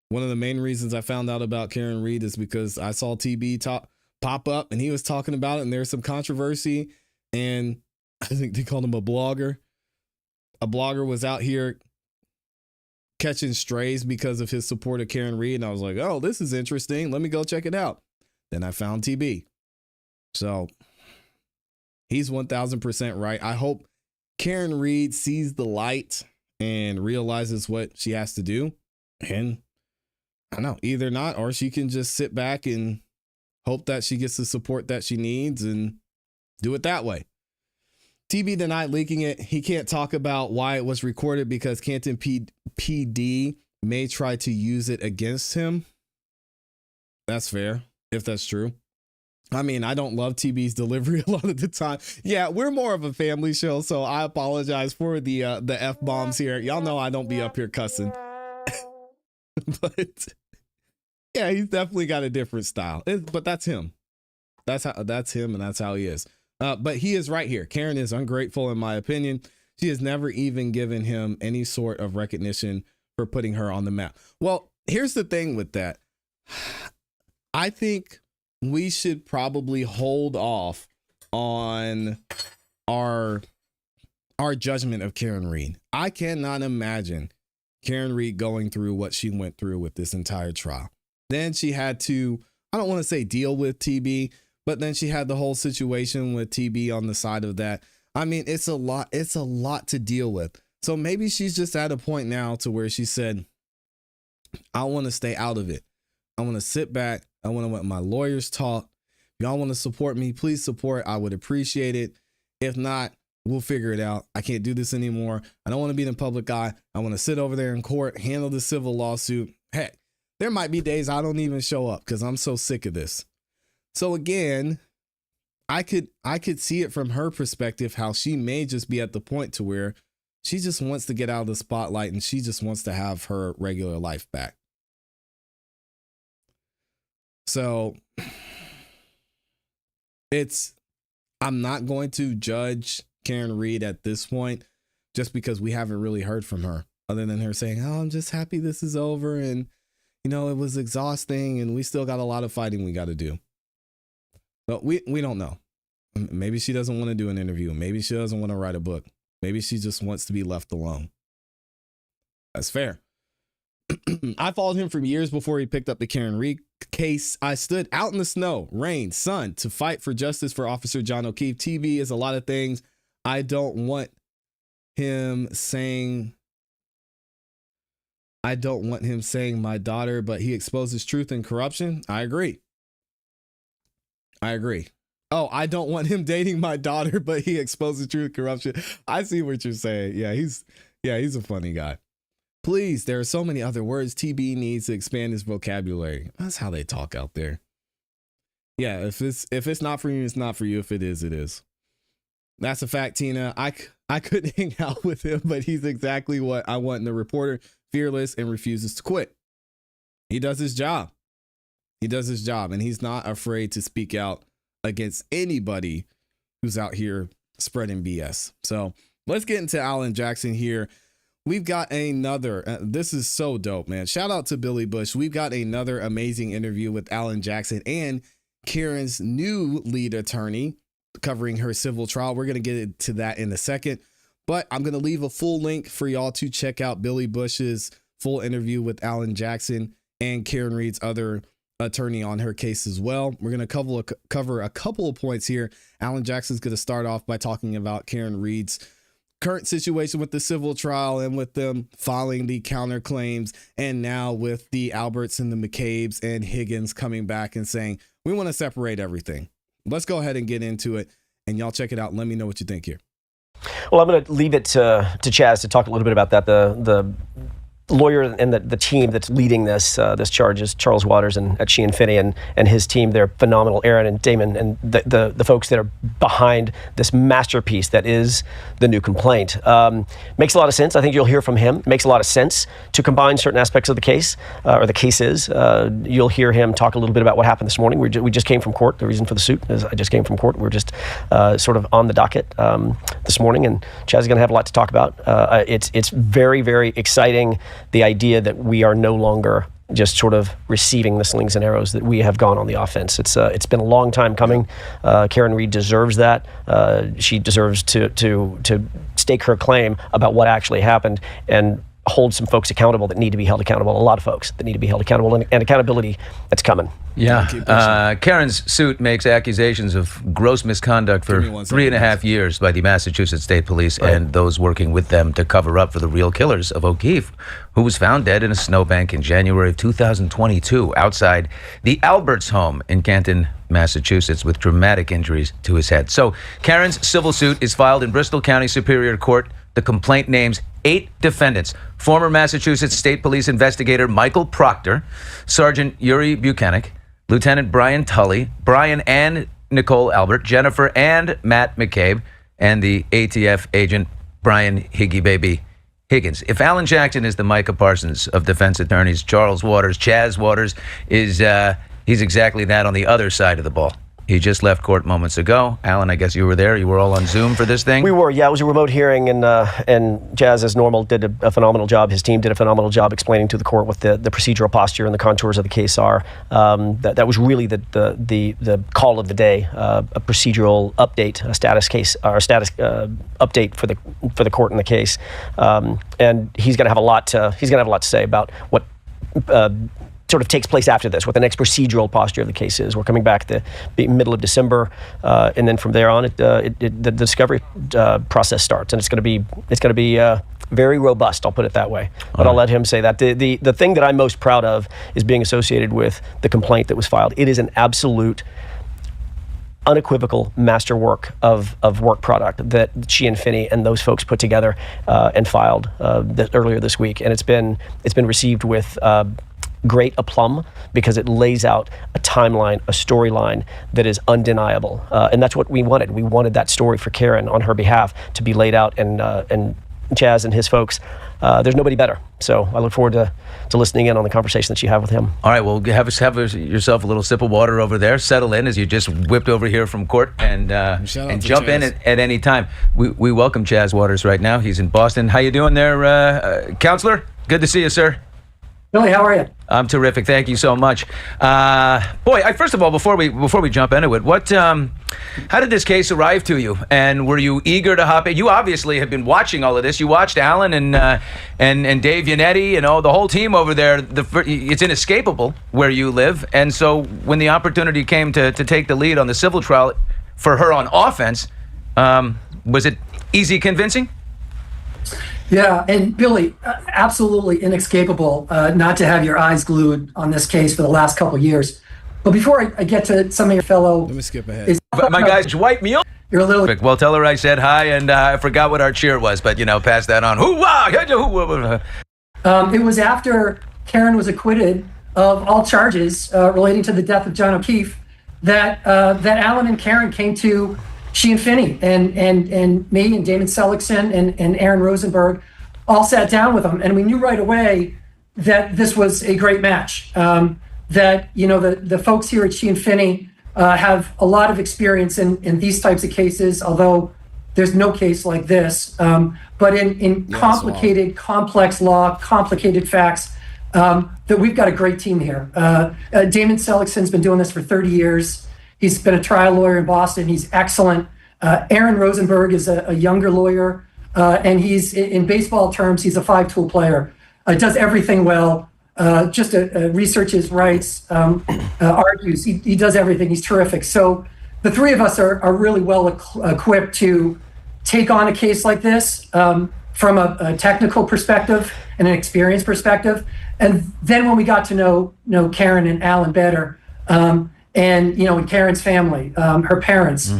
One of the main reasons I found out about Karen Reed is because I saw TB pop up and he was talking about it, and there's some controversy, and I think they called him a blogger. A blogger was out here catching strays because of his support of Karen Reed. And I was like, oh, this is interesting. Let me go check it out. Then I found TB. So he's 1000% right. I hope Karen Reed sees the light and realizes what she has to do. And I don't know, either not, or she can just sit back and hope that she gets the support that she needs and do it that way. TB denied leaking it. He can't talk about why it was recorded because Canton PD may try to use it against him. That's fair, if that's true. I mean, I don't love TB's delivery a lot of the time. Yeah, we're more of a family show, so I apologize for the F-bombs here. Y'all know I don't be up here cussing. But yeah, he's definitely got a different style. But that's him. That's him, and that's how he is. But he is right here. Karen is ungrateful, in my opinion. She has never even given him any sort of recognition for putting her on the map. Well, here's the thing with that. I think we should probably hold off on our judgment of Karen Reed. I cannot imagine Karen Reed going through what she went through with this entire trial. Then she had to, I don't want to say deal with TB, but then she had the whole situation with TB on the side of that. I mean, it's a lot to deal with. So maybe she's just at a point now to where she said, I want to stay out of it. I want to sit back. I want to let my lawyers talk. If y'all want to support me, please support. I would appreciate it. If not, we'll figure it out. I can't do this anymore. I don't want to be in the public eye. I want to sit over there in court, handle the civil lawsuit. Heck, There might be days I don't even show up because I'm so sick of this. So again, I could see it from her perspective, how she may just be at the point to where she just wants to get out of the spotlight and she just wants to have her regular life back. So I'm not going to judge Karen Reed at this point just because we haven't really heard from her, other than her saying, oh, I'm just happy this is over. And, you know, it was exhausting and we still got a lot of fighting we got to do. But we don't know. Maybe she doesn't want to do an interview. Maybe she doesn't want to write a book. Maybe she just wants to be left alone. That's fair. I followed him for years before he picked up the Karen Reed case. I stood out in the snow, rain, sun to fight for justice for Officer John O'Keefe. TV is a lot of things. I don't want him saying my daughter, but he exposes truth and corruption. I agree. Oh, I don't want him dating my daughter, but he exposes truth and corruption. I see what you're saying. Yeah, he's a funny guy. Please, there are so many other words. TB needs to expand his vocabulary. That's how they talk out there. Yeah, if it's not for you, it's not for you. If it is, it is. That's a fact, Tina. I couldn't hang out with him, but he's exactly what I want in a reporter. Fearless and refuses to quit. He does his job. And he's not afraid to speak out against anybody who's out here spreading BS. So let's get into Alan Jackson here. We've got another, this is so dope, man. Shout out to Billy Bush. We've got another amazing interview with Alan Jackson and Karen's new lead attorney covering her civil trial. We're going to get into that in a second, but I'm going to leave a full link for y'all to check out Billy Bush's full interview with Alan Jackson and Karen Reed's other attorney on her case as well. We're going to cover a couple of points here. Alan Jackson's going to start off by talking about Karen Reed's current situation with the civil trial and with them filing the counterclaims, and now with the Alberts and the McCabe's and Higgins coming back and saying, we want to separate everything. Let's go ahead and get into it, and y'all check it out and let me know what you think here. Well, I'm going to leave it to Chaz to talk a little bit about that. The lawyer and the team that's leading this charge is Charles Waters at Sheehan Finney and his team. They're phenomenal. Aaron and Damon and the folks that are behind this masterpiece that is the new complaint. Makes a lot of sense. I think you'll hear from him. Makes a lot of sense to combine certain aspects of the case or the cases. You'll hear him talk a little bit about what happened this morning. We just came from court. The reason for the suit is I just came from court. We're just sort of on the docket this morning, and Chaz is going to have a lot to talk about. It's very, very exciting. The idea that we are no longer just sort of receiving the slings and arrows, that we have gone on the offense. It's been a long time coming. Karen Reed deserves that. She deserves to stake her claim about what actually happened and hold some folks accountable that need to be held accountable. A lot of folks that need to be held accountable, and accountability that's coming. Yeah. Karen's suit makes accusations of gross misconduct for 3.5 years by the Massachusetts State Police and those working with them to cover up for the real killers of O'Keefe, who was found dead in a snowbank in January of 2022 outside the Alberts home in Canton, Massachusetts, with dramatic injuries to his head. So Karen's civil suit is filed in Bristol County Superior Court. The complaint names 8 defendants: former Massachusetts State Police investigator Michael Proctor, Sergeant Yuri Buchanan, Lieutenant Brian Tully, Brian and Nicole Albert, Jennifer and Matt McCabe, and the ATF agent Brian Higgy Baby Higgins. If Alan Jackson is the Micah Parsons of defense attorneys, Charles Waters, Chaz Waters, is he's exactly that on the other side of the ball. He just left court moments ago. Alan, I guess you were there. You were all on Zoom for this thing? We were, yeah. It was a remote hearing, and Chaz, as normal, did a phenomenal job. His team did a phenomenal job explaining to the court what the procedural posture and the contours of the case are. That was really the call of the day, a procedural update, a status case, or a status update for the court in the case. And he's going to have a lot to say about what sort of takes place after this, what the next procedural posture of the case is. We're coming back the middle of December, and then from there on, the discovery process starts, and it's going to be very robust. I'll put it that way. But I'll let him say that. The thing that I'm most proud of is being associated with the complaint that was filed. It is an absolute, unequivocal masterwork of work product that Sheehan Finney and those folks put together and filed earlier this week, and it's been received with great aplomb because it lays out a timeline, a storyline that is undeniable. And that's what we wanted. We wanted that story for Karen on her behalf to be laid out, and Chaz and his folks, there's nobody better. So I look forward to listening in on the conversation that you have with him. All right, well, have yourself a little sip of water over there. Settle in as you just whipped over here from court, and jump in at any time. We welcome Chaz Waters right now. He's in Boston. How you doing there, Counselor? Good to see you, sir. Billy, how are you? I'm terrific. Thank you so much. First of all, before we jump into it, how did this case arrive to you? And were you eager to hop in? You obviously have been watching all of this. You watched Alan and Dave Yannetti and the whole team over there. It's inescapable where you live. And so when the opportunity came to take the lead on the civil trial for her on offense, was it easy convincing? Yeah, and Billy, absolutely inescapable not to have your eyes glued on this case for the last couple of years. But before I get to some of your fellow... Let me skip ahead. My guys wipe me up. You're a little... Well, tell her I said hi, and I forgot what our cheer was, but, pass that on. It was after Karen was acquitted of all charges relating to the death of John O'Keefe that Alan and Karen came to Sheehan Finney, and me and Damon Seligson and Aaron Rosenberg all sat down with them, and we knew right away that this was a great match. That the folks here at Sheehan Finney have a lot of experience in these types of cases, although there's no case like this. But in complicated, complex law, complicated facts, that we've got a great team here. Damon Seligson's been doing this for 30 years. He's been a trial lawyer in Boston. He's excellent. Aaron Rosenberg is a younger lawyer, and he's, in baseball terms, he's a five-tool player. Does everything well, researches, writes, argues. He does everything. He's terrific. So the three of us are really well equipped to take on a case like this from a technical perspective and an experience perspective. And then when we got to know Karen and Alan better, and Karen's family, her parents,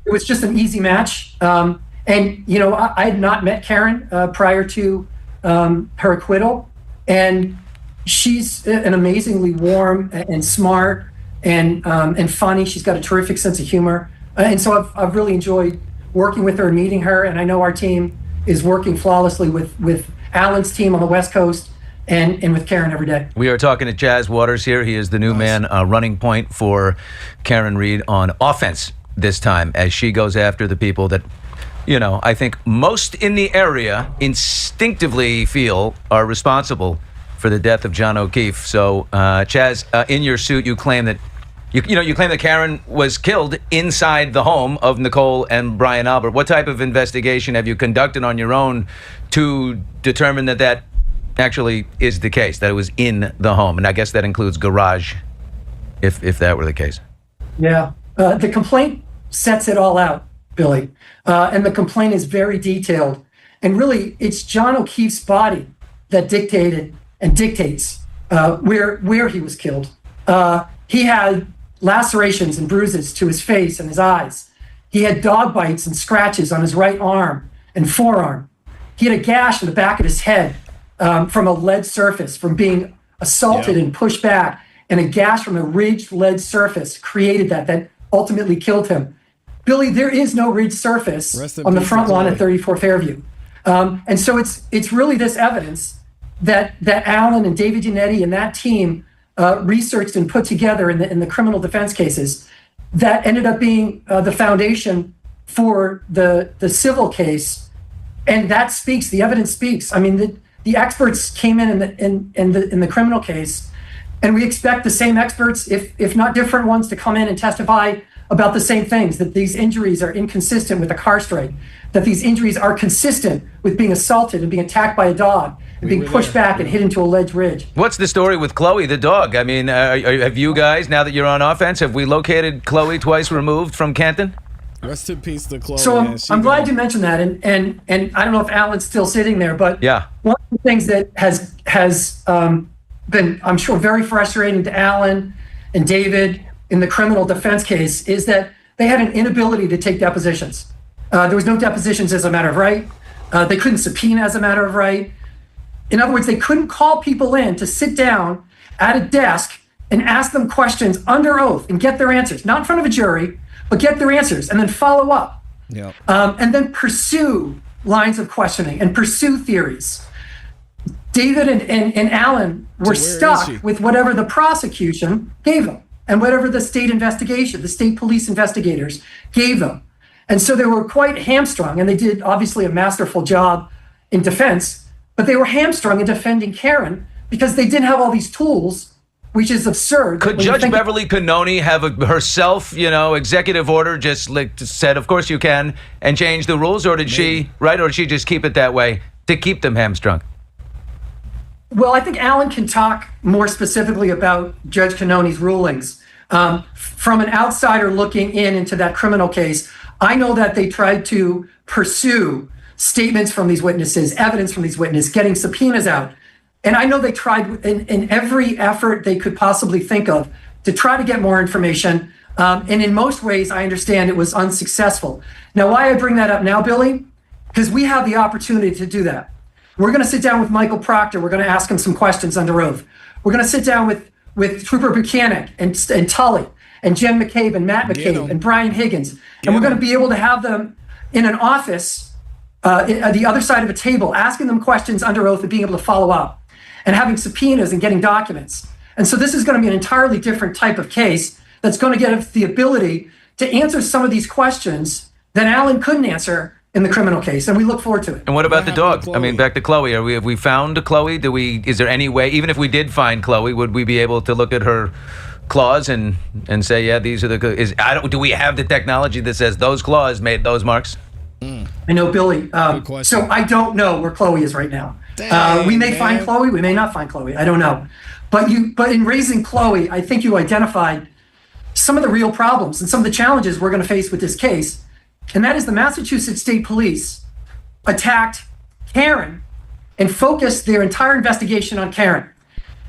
it was just an easy match. I had not met Karen prior to her acquittal, and she's an amazingly warm and smart and funny. She's got a terrific sense of humor, and so I've really enjoyed working with her and meeting her. And I know our team is working flawlessly with Alan's team on the West Coast and with Karen every day. We are talking to Chaz Waters here. He is the new man running point for Karen Read on offense this time, as she goes after the people that, I think most in the area instinctively feel are responsible for the death of John O'Keefe. So, Chaz, in your suit, you claim that you claim that Karen was killed inside the home of Nicole and Brian Albert. What type of investigation have you conducted on your own to determine that actually is the case, that it was in the home? And I guess that includes garage, if that were the case. Yeah, the complaint sets it all out, Billy, and the complaint is very detailed. And really, it's John O'Keefe's body that dictates where he was killed. He had lacerations and bruises to his face and his eyes. He had dog bites and scratches on his right arm and forearm. He had a gash in the back of his head from a lead surface, from being assaulted and pushed back, and a gash from a ridged lead surface created that ultimately killed him. Billy, there is no ridged surface on the front lawn at 34 Fairview. And so it's really this evidence that Alan and David Yannetti and that team researched and put together in the criminal defense cases that ended up being the foundation for the civil case. And that speaks, the evidence speaks. I mean, the experts came in the criminal case, and we expect the same experts, if not different ones, to come in and testify about the same things, that these injuries are inconsistent with a car strike, that these injuries are consistent with being assaulted and being attacked by a dog and being pushed back and hit into a ledge ridge. What's the story with Chloe, the dog? I mean, have you guys, now that you're on offense, have we located Chloe twice removed from Canton? Rest in peace to Chloe. So I'm glad you mentioned that, and I don't know if Alan's still sitting there, but one of the things that has been, I'm sure, very frustrating to Alan and David in the criminal defense case is that they had an inability to take depositions. There was no depositions as a matter of right. They couldn't subpoena as a matter of right. In other words, they couldn't call people in to sit down at a desk and ask them questions under oath and get their answers, not in front of a jury, but get their answers and then follow up. Yep. And then pursue lines of questioning and pursue theories. David and Alan were stuck with whatever the prosecution gave them and whatever the state investigation, the state police investigators gave them. And so they were quite hamstrung, and they did obviously a masterful job in defense, but they were hamstrung in defending Karen because they didn't have all these tools, which is absurd. Could Judge Beverly Cannoni have herself, executive order just said, of course you can, and change the rules, or did she just keep it that way to keep them hamstrung? Well, I think Alan can talk more specifically about Judge Cannoni's rulings. From an outsider looking into that criminal case, I know that they tried to pursue statements from these witnesses, evidence from these witnesses, getting subpoenas out. And I know they tried in every effort they could possibly think of to try to get more information. And in most ways, I understand it was unsuccessful. Now, why I bring that up now, Billy? Because we have the opportunity to do that. We're going to sit down with Michael Proctor. We're going to ask him some questions under oath. We're going to sit down with Trooper Buchanan and Tully and Jen McCabe and Matt McCabe and Brian Higgins. And we're going to be able to have them in an office at the other side of a table, asking them questions under oath and being able to follow up and having subpoenas and getting documents. And so this is going to be an entirely different type of case that's going to get us the ability to answer some of these questions that Alan couldn't answer in the criminal case, and we look forward to it. And what about the dog? I mean, back to Chloe. Have we found Chloe? Is there any way, even if we did find Chloe, would we be able to look at her claws and say, yeah, these are do we have the technology that says those claws made those marks? I know, Billy. So I don't know where Chloe is right now. We may find Chloe, we may not find Chloe. I don't know. But in raising Chloe, I think you identified some of the real problems and some of the challenges we're going to face with this case. And that is the Massachusetts State Police attacked Karen and focused their entire investigation on Karen.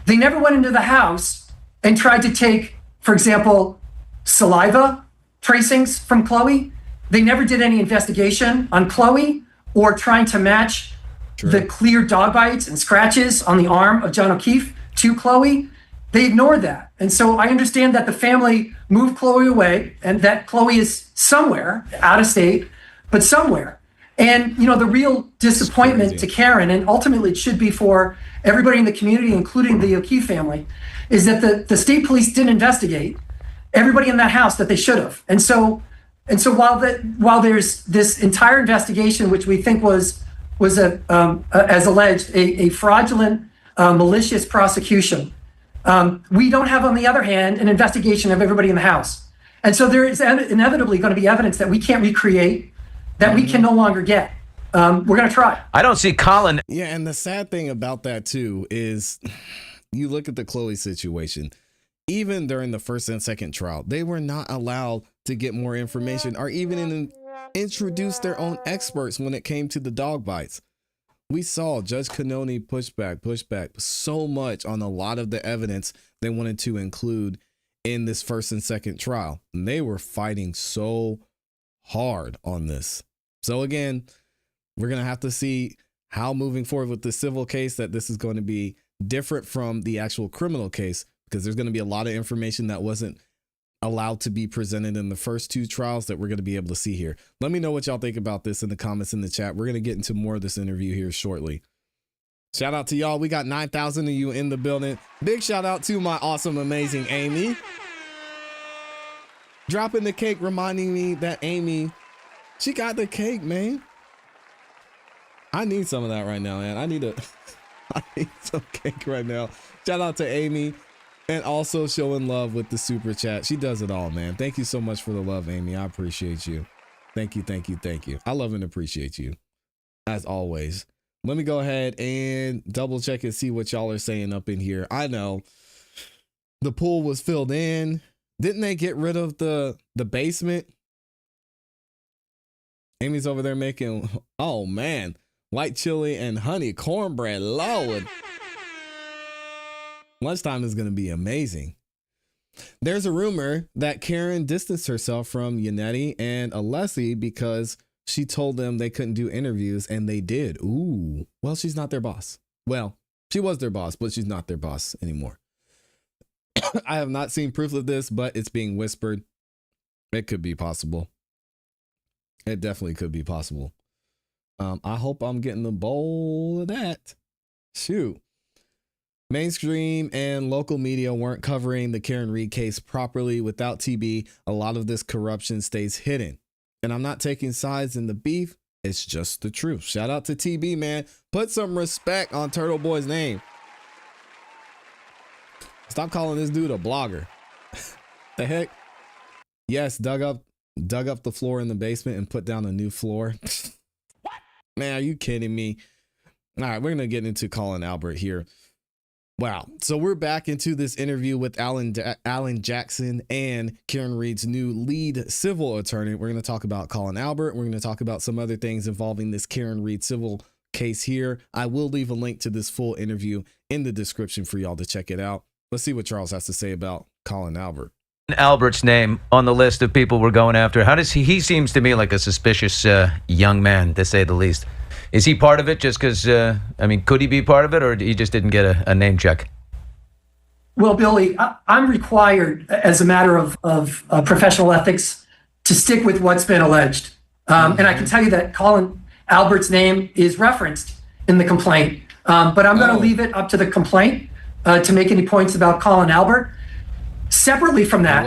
They never went into the house and tried to take, for example, saliva tracings from Chloe. They never did any investigation on Chloe or trying to match the clear dog bites and scratches on the arm of John O'Keefe to Chloe. They ignored that. And so I understand that the family moved Chloe away and that Chloe is somewhere, out of state, but somewhere. And, the real disappointment to Karen, and ultimately it should be for everybody in the community, including the O'Keefe family, is that the state police didn't investigate everybody in that house that they should have. And so while there's this entire investigation, which we think was as alleged, a fraudulent, malicious prosecution, we don't have, on the other hand, an investigation of everybody in the house. And so there is inevitably going to be evidence that we can't recreate, that we can no longer get. We're going to try. I don't see Colin. Yeah, and the sad thing about that, too, is you look at the Chloe situation. Even during the first and second trial, they were not allowed to get more information or even introduce their own experts when it came to the dog bites. We saw Judge Cannoni push back so much on a lot of the evidence they wanted to include in this first and second trial. And they were fighting so hard on this. So again, we're going to have to see how moving forward with the civil case that this is going to be different from the actual criminal case, because there's going to be a lot of information that wasn't allowed to be presented in the first two trials that we're going to be able to see here. Let me know what y'all think about this in the comments in the chat. We're going to get into more of this interview here shortly. Shout out to y'all. We got 9,000 of you in the building. Big shout out to my awesome, amazing Amy. Dropping the cake, reminding me that Amy, she got the cake, man. I need some of that right now, man. I need some cake right now. Shout out to Amy. And also showing love with the super chat. She does it all, man. Thank you so much for the love, Amy. I appreciate you. Thank you. I love and appreciate you, as always. Let me go ahead and double check and see what y'all are saying up in here. I know the pool was filled in. Didn't they get rid of the basement? Amy's over there making, oh man, white chili and honey cornbread. Lord. Lunchtime is going to be amazing. There's a rumor that Karen distanced herself from Yannetti and Alessi because she told them they couldn't do interviews, and they did. Ooh, well, she's not their boss. Well, she was their boss, but she's not their boss anymore. I have not seen proof of this, but it's being whispered. It could be possible. It definitely could be possible. I hope I'm getting the bowl of that. Shoot. Mainstream and local media weren't covering the Karen Reed case properly. Without TB, a lot of this corruption stays hidden. And I'm not taking sides in the beef. It's just the truth. Shout out to TB, man. Put some respect on Turtle Boy's name. Stop calling this dude a blogger. The heck? Yes, dug up the floor in the basement and put down a new floor. What? Man, are you kidding me? All right, we're going to get into Colin Albert here. Wow. So we're back into this interview with Alan Jackson and Karen Reed's new lead civil attorney. We're going to talk about Colin Albert. We're going to talk about some other things involving this Karen Reed civil case here. I will leave a link to this full interview in the description for y'all to check it out. Let's see what Charles has to say about Colin Albert. Albert's name on the list of people we're going after. How does he seems to me like a suspicious young man, to say the least. Is he part of it just because, could he be part of it, or he just didn't get a name check? Well, Billy, I'm required as a matter of professional ethics to stick with what's been alleged. And I can tell you that Colin Albert's name is referenced in the complaint, but I'm going to leave it up to the complaint to make any points about Colin Albert. Separately from that,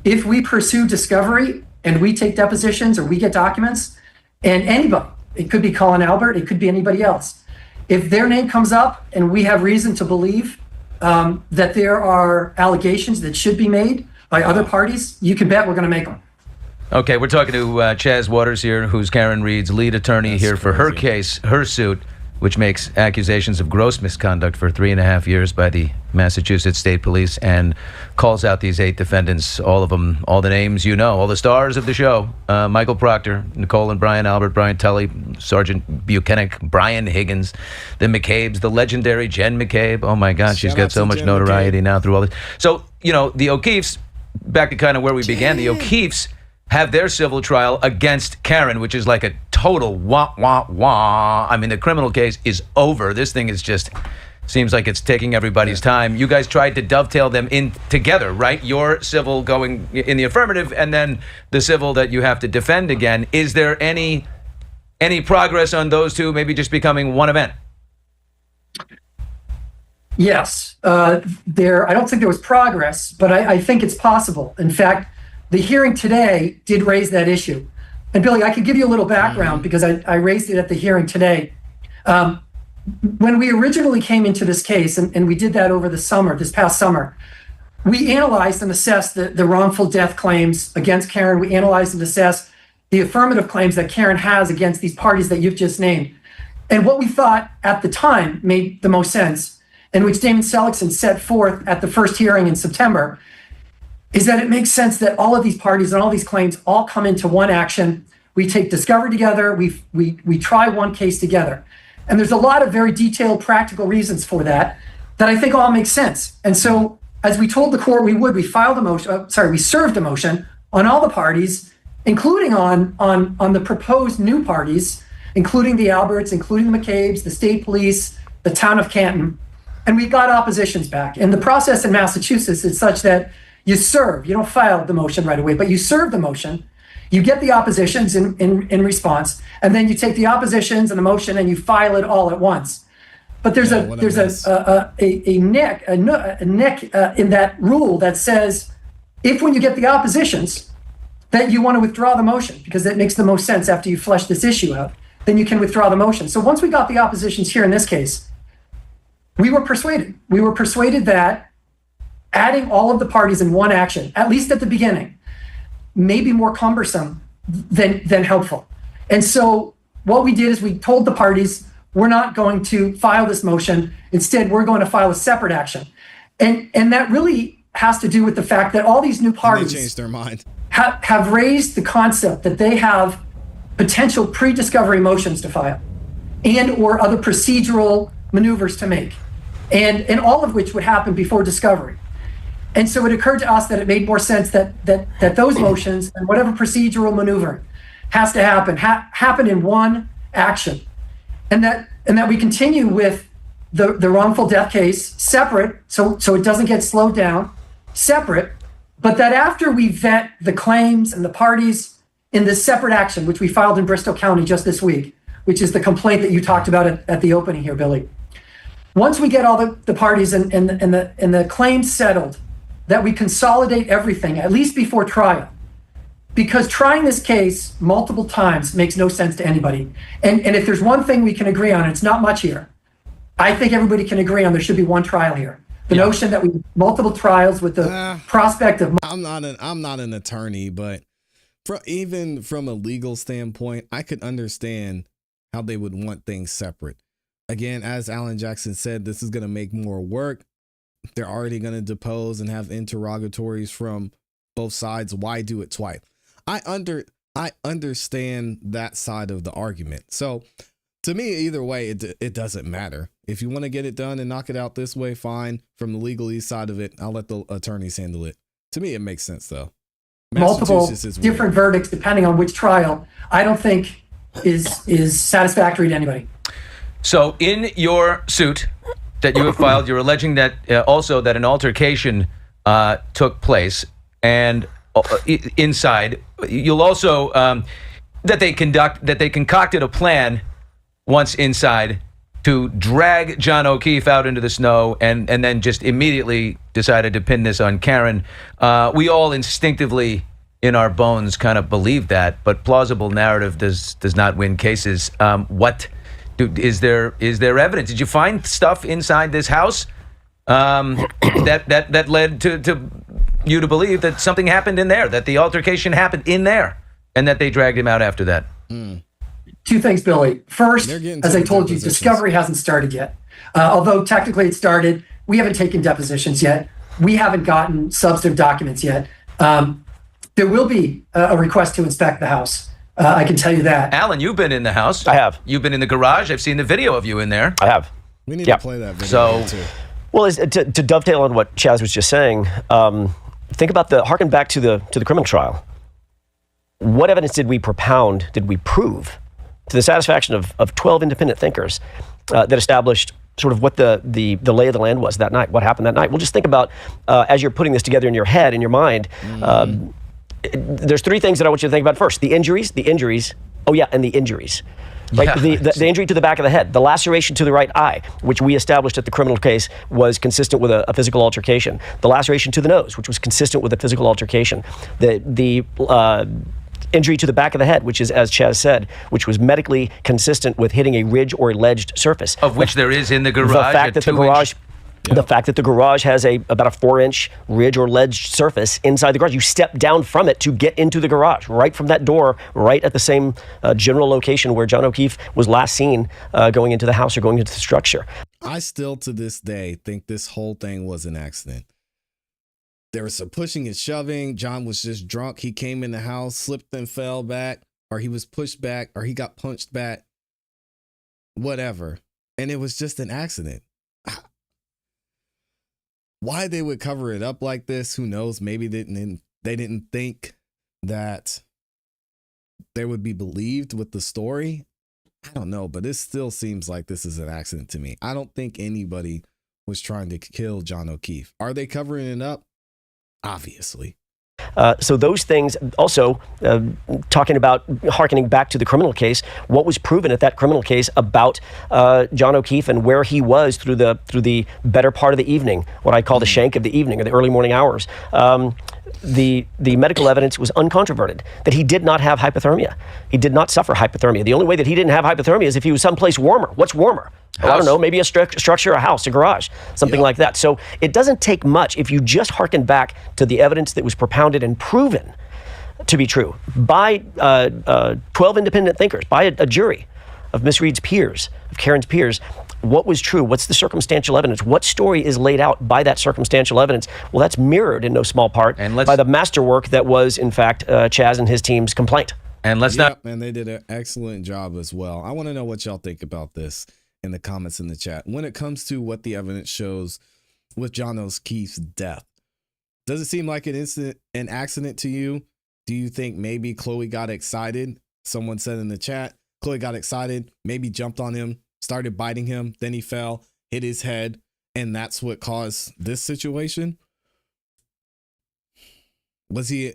if we pursue discovery and we take depositions or we get documents, and anybody, it could be Colin Albert, it could be anybody else, if their name comes up and we have reason to believe that there are allegations that should be made by other parties, you can bet we're going to make them. Okay, we're talking to Chaz Waters here, who's Karen Reed's lead attorney here for her case, her suit, which makes accusations of gross misconduct for 3.5 years by the Massachusetts State Police and calls out these 8 defendants, all of them, all the names you know, all the stars of the show. Michael Proctor, Nicole and Brian Albert, Brian Tully, Sergeant Buchanan, Brian Higgins, the McCabe's, the legendary Jen McCabe. Oh my God, she's got so much notoriety now through all this. So, the O'Keefes, back to kind of where we began, the O'Keefes have their civil trial against Karen, which is like a total wah. I mean, the criminal case is over. This thing is just, seems like it's taking everybody's time. You guys tried to dovetail them in together, right? Your civil going in the affirmative and then the civil that you have to defend again. Is there any progress on those two maybe just becoming one event? Yes. I don't think there was progress, but I think it's possible. In fact, the hearing today did raise that issue. And Billy, I can give you a little background because I raised it at the hearing today. When we originally came into this case, and we did that over this past summer, we analyzed and assessed the wrongful death claims against Karen. We analyzed and assessed the affirmative claims that Karen has against these parties that you've just named. And what we thought at the time made the most sense, and which Damon Seligson set forth at the first hearing in September, is that it makes sense that all of these parties and all these claims all come into one action. We take discovery together, we try one case together. And there's a lot of very detailed practical reasons for that I think all make sense. And so as we told the court we would, we filed a motion, we served a motion on all the parties, including on the proposed new parties, including the Alberts, including the McCabe's, the state police, the town of Canton, and we got oppositions back. And the process in Massachusetts is such that you don't file the motion right away, but you serve the motion, you get the oppositions in response, and then you take the oppositions and the motion and you file it all at once. But there's a nick in that rule that says if when you get the oppositions that you want to withdraw the motion because that makes the most sense after you flesh this issue out, then you can withdraw the motion. So once we got the oppositions here in this case, we were persuaded. We were persuaded that adding all of the parties in one action, at least at the beginning, may be more cumbersome than helpful. And so what we did is we told the parties, we're not going to file this motion. Instead, we're going to file a separate action. And that really has to do with the fact that all these new parties changed their mind. Have raised the concept that they have potential pre-discovery motions to file and or other procedural maneuvers to make, and all of which would happen before discovery. And so it occurred to us that it made more sense that those motions and whatever procedural maneuver has to happen in one action, and that we continue with the wrongful death case separate, so it doesn't get slowed down, separate, but that after we vet the claims and the parties in this separate action, which we filed in Bristol County just this week, which is the complaint that you talked about at the opening here, Billy. Once we get all the parties and the claims settled, that we consolidate everything, at least before trial. Because trying this case multiple times makes no sense to anybody. And if there's one thing we can agree on, it's not much here. I think everybody can agree on there should be one trial here. The notion that we multiple trials with the prospect of I'm not an attorney, but even from a legal standpoint, I could understand how they would want things separate. Again, as Alan Jackson said, this is going to make more work. They're already going to depose and have interrogatories from both sides. Why do it twice? I understand that side of the argument. So to me, either way, it doesn't matter. If you want to get it done and knock it out this way, fine. From the legalese side of it, I'll let the attorneys handle it. To me, it makes sense, though. Multiple different verdicts depending on which trial, I don't think is satisfactory to anybody. So in your suit that you have filed, you're alleging that also that an altercation took place, and inside you'll also that they concocted a plan once inside to drag John O'Keefe out into the snow and then just immediately decided to pin this on Karen. We all instinctively in our bones kind of believe that, but plausible narrative does not win cases. Is there evidence? Did you find stuff inside this house that led to you to believe that something happened in there, that the altercation happened in there, and that they dragged him out after that? Two things, Billy. First, as I told you, discovery hasn't started yet. Although technically it started, we haven't taken depositions yet. We haven't gotten substantive documents yet. There will be a request to inspect the house. I can tell you that. Alan, you've been in the house. I have. You've been in the garage. I've seen the video of you in there. I have. We need to play that video too. Well, to dovetail on what Chaz was just saying, think about harken back to the criminal trial. What evidence did we propound, did we prove to the satisfaction of 12 independent thinkers that established sort of what the lay of the land was that night, what happened that night? Well, just think about, as you're putting this together in your head, in your mind, there's three things that I want you to think about first. The injuries, and the injuries. Right? Yeah. The injury to the back of the head, the laceration to the right eye, which we established at the criminal case was consistent with a physical altercation. The laceration to the nose, which was consistent with a physical altercation. The injury to the back of the head, which is, as Chaz said, which was medically consistent with hitting a ridge or ledged surface. Of which there is in the garage. The fact that the garage has about a 4-inch ridge or ledged surface inside the garage. You step down from it to get into the garage, right from that door, right at the same general location where John O'Keefe was last seen going into the house or going into the structure. I still, to this day, think this whole thing was an accident. There was some pushing and shoving. John was just drunk. He came in the house, slipped and fell back, or he was pushed back, or he got punched back, whatever. And it was just an accident. Why they would cover it up like this, who knows? Maybe they didn't think that they would be believed with the story. I don't know, but it still seems like this is an accident to me. I don't think anybody was trying to kill John O'Keefe. Are they covering it up? Obviously. So those things also, talking about hearkening back to the criminal case, what was proven at that criminal case about John O'Keefe and where he was through the better part of the evening, what I call the shank of the evening or the early morning hours. The medical evidence was uncontroverted that he did not have hypothermia. He did not suffer hypothermia. The only way that he didn't have hypothermia is if he was someplace warmer. What's warmer? Well, I don't know, maybe a structure, a house, a garage, something like that. So it doesn't take much if you just hearken back to the evidence that was propounded and proven to be true by 12 independent thinkers, by a jury of Miss Reed's peers, of Karen's peers. What was true? What's the circumstantial evidence? What story is laid out by that circumstantial evidence? Well, that's mirrored in no small part by the masterwork that was, in fact, Chaz and his team's complaint. And and they did an excellent job as well. I want to know what y'all think about this in the comments in the chat. When it comes to what the evidence shows with John O'Keefe's death, does it seem like an accident to you? Do you think maybe Chloe got excited? Someone said in the chat, Chloe got excited, maybe jumped on him, started biting him, then he fell, hit his head, and that's what caused this situation? Was he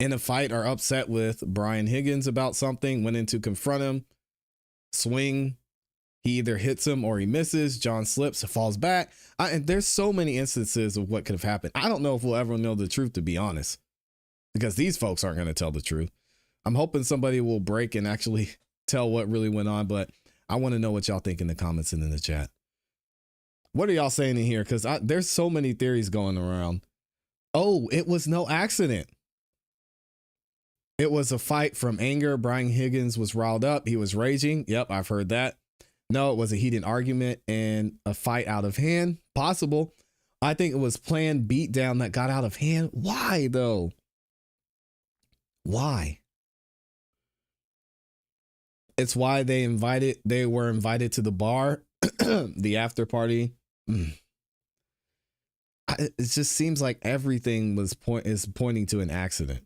in a fight or upset with Brian Higgins about something, went in to confront him, swing, he either hits him or he misses, John slips, falls back. And there's so many instances of what could have happened. I don't know if we'll ever know the truth, to be honest, because these folks aren't going to tell the truth. I'm hoping somebody will break and actually tell what really went on, but I want to know what y'all think in the comments and in the chat. What are y'all saying in here? Because there's so many theories going around. Oh, it was no accident. It was a fight from anger. Brian Higgins was riled up. He was raging. Yep, I've heard that. No, it was a heated argument and a fight out of hand. Possible. I think it was planned beatdown that got out of hand. Why, though? Why? It's why they were invited to the bar, the after party. It just seems like everything is pointing to an accident.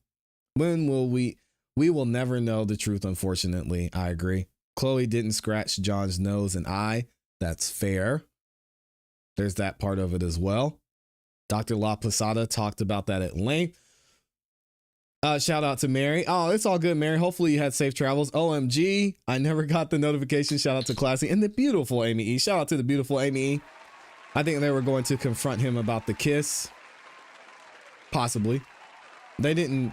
When will we will never know the truth, unfortunately. I agree. Chloe didn't scratch John's nose and eye. That's fair. There's that part of it as well. Dr. La Posada talked about that at length. Shout out to Mary. Oh, it's all good, Mary. Hopefully you had safe travels. OMG, I never got the notification. Shout out to ClassE and the beautiful Amy E. Shout out to the beautiful Amy E. I think they were going to confront him about the kiss. Possibly. They didn't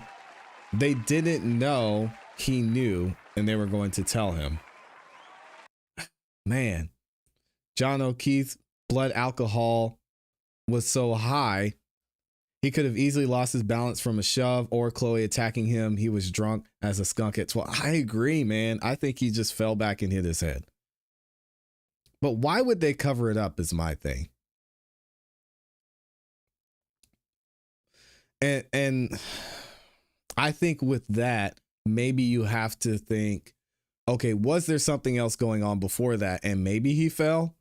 know he knew, and they were going to tell him. Man, John O'Keefe's blood alcohol was so high, he could have easily lost his balance from a shove or Chloe attacking him. He was drunk as a skunk at 12. I agree, man. I think he just fell back and hit his head. But why would they cover it up is my thing. And I think with that, maybe you have to think, okay, was there something else going on before that? And maybe he fell?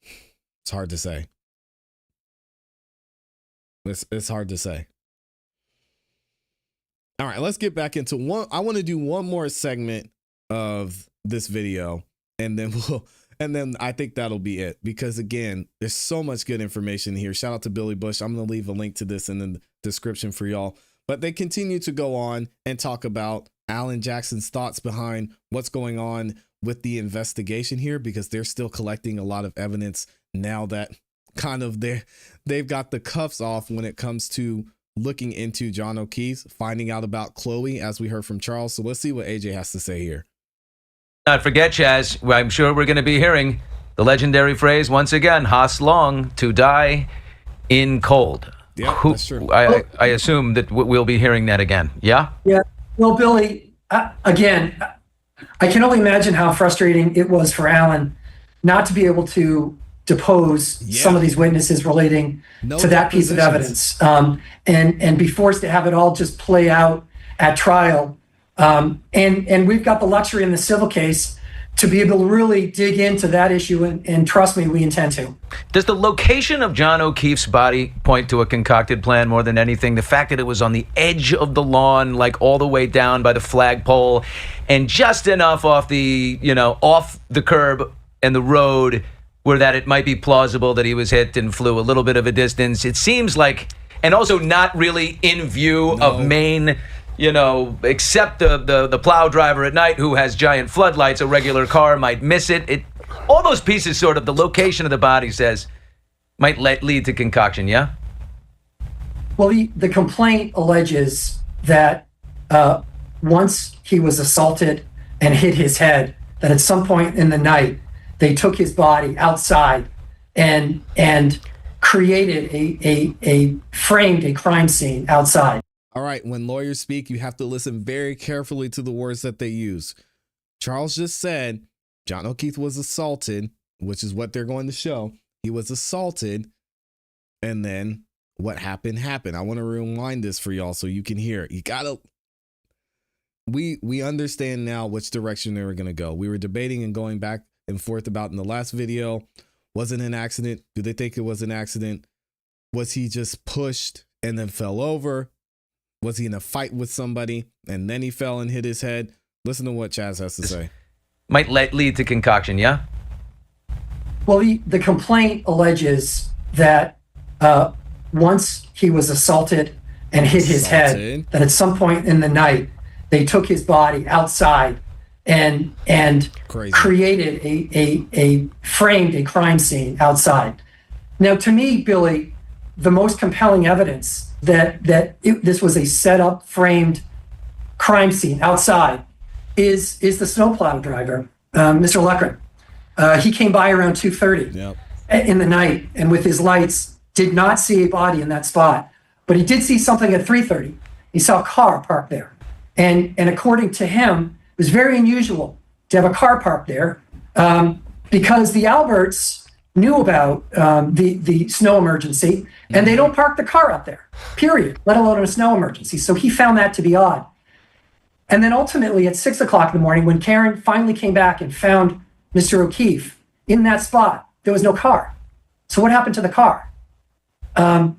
It's hard to say. It's hard to say. All right, let's get back into one. I want to do one more segment of this video, and then I think that'll be it, because again, there's so much good information here. Shout out to Billy Bush. I'm going to leave a link to this in the description for y'all. But they continue to go on and talk about Alan Jackson's thoughts behind what's going on with the investigation here, because they're still collecting a lot of evidence now that kind of they've got the cuffs off when it comes to looking into John O'Keefe, finding out about Chloe, as we heard from Charles. So let's see what AJ has to say here. Not forget, Chaz, I'm sure we're going to be hearing the legendary phrase once again, Haas Long, to die in cold. Yeah, that's true. I assume that we'll be hearing that again. Yeah? Yeah. Well, Billy, again, I can only imagine how frustrating it was for Alan not to be able to depose some of these witnesses relating to that piece of evidence, and be forced to have it all just play out at trial. And we've got the luxury in the civil case to be able to really dig into that issue, and trust me, we intend to. Does the location of John O'Keefe's body point to a concocted plan more than anything? The fact that it was on the edge of the lawn, like all the way down by the flagpole, and just enough off the, off the curb and the road where that it might be plausible that he was hit and flew a little bit of a distance. It seems like, and also not really in view of Maine, except the plow driver at night who has giant floodlights. A regular car might miss it. All those pieces, sort of the location of the body says, might lead to concoction, yeah? Well, the complaint alleges that once he was assaulted and hit his head, that at some point in the night, they took his body outside and created framed a crime scene outside. All right, when lawyers speak, you have to listen very carefully to the words that they use. Charles just said John O'Keefe was assaulted, which is what they're going to show. He was assaulted, and then what happened. I want to rewind this for y'all so you can hear it. You gotta. We understand now which direction they were going to go. We were debating and going back and forth about in the last video. Was it an accident? Do they think it was an accident? Was he just pushed and then fell over? Was he in a fight with somebody and then he fell and hit his head? Listen to what Chaz has to say. Might lead to concoction, yeah? Well, the complaint alleges that once he was assaulted and hit his head, that at some point in the night, they took his body outside and created framed a crime scene outside. Now, to me, Billy, the most compelling evidence that this was a set up, framed crime scene outside is the snowplow driver, Mr. Leckren. He came by around 2:30 in the night, and with his lights, did not see a body in that spot. But he did see something at 3:30. He saw a car parked there. And according to him, it was very unusual to have a car parked there because the Alberts knew about the snow emergency, and they don't park the car up there, period, let alone in a snow emergency. So he found that to be odd. And then ultimately at 6 o'clock in the morning, when Karen finally came back and found Mr. O'Keefe in that spot, there was no car. So what happened to the car? We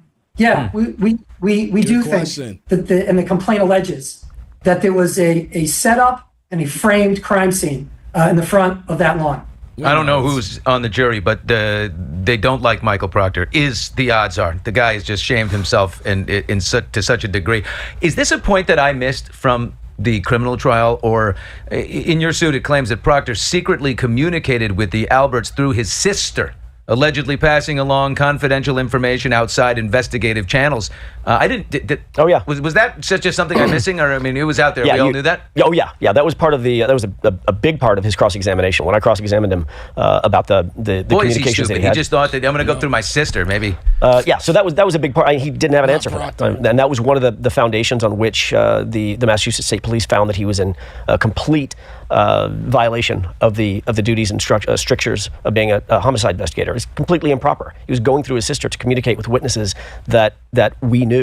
do think that the complaint alleges that there was a setup and a framed crime scene in the front of that lawn. I don't know who's on the jury, but they don't like Michael Proctor. The odds are the guy has just shamed himself to such a degree. Is this a point that I missed from the criminal trial, or in your suit it claims that Proctor secretly communicated with the Alberts through his sister, allegedly passing along confidential information outside investigative channels? I didn't. Oh yeah. Was that just something I'm missing, or I mean, it was out there? Yeah, we all knew that. Oh yeah. That was part of that was a big part of his cross-examination. When I cross-examined him about the communications that he had. He just thought that I'm going to go through my sister, maybe. So that was a big part. He didn't have an answer for that, and that was one of the foundations on which the Massachusetts State Police found that he was in a complete violation of the duties and strictures of being a homicide investigator. It's completely improper. He was going through his sister to communicate with witnesses that we knew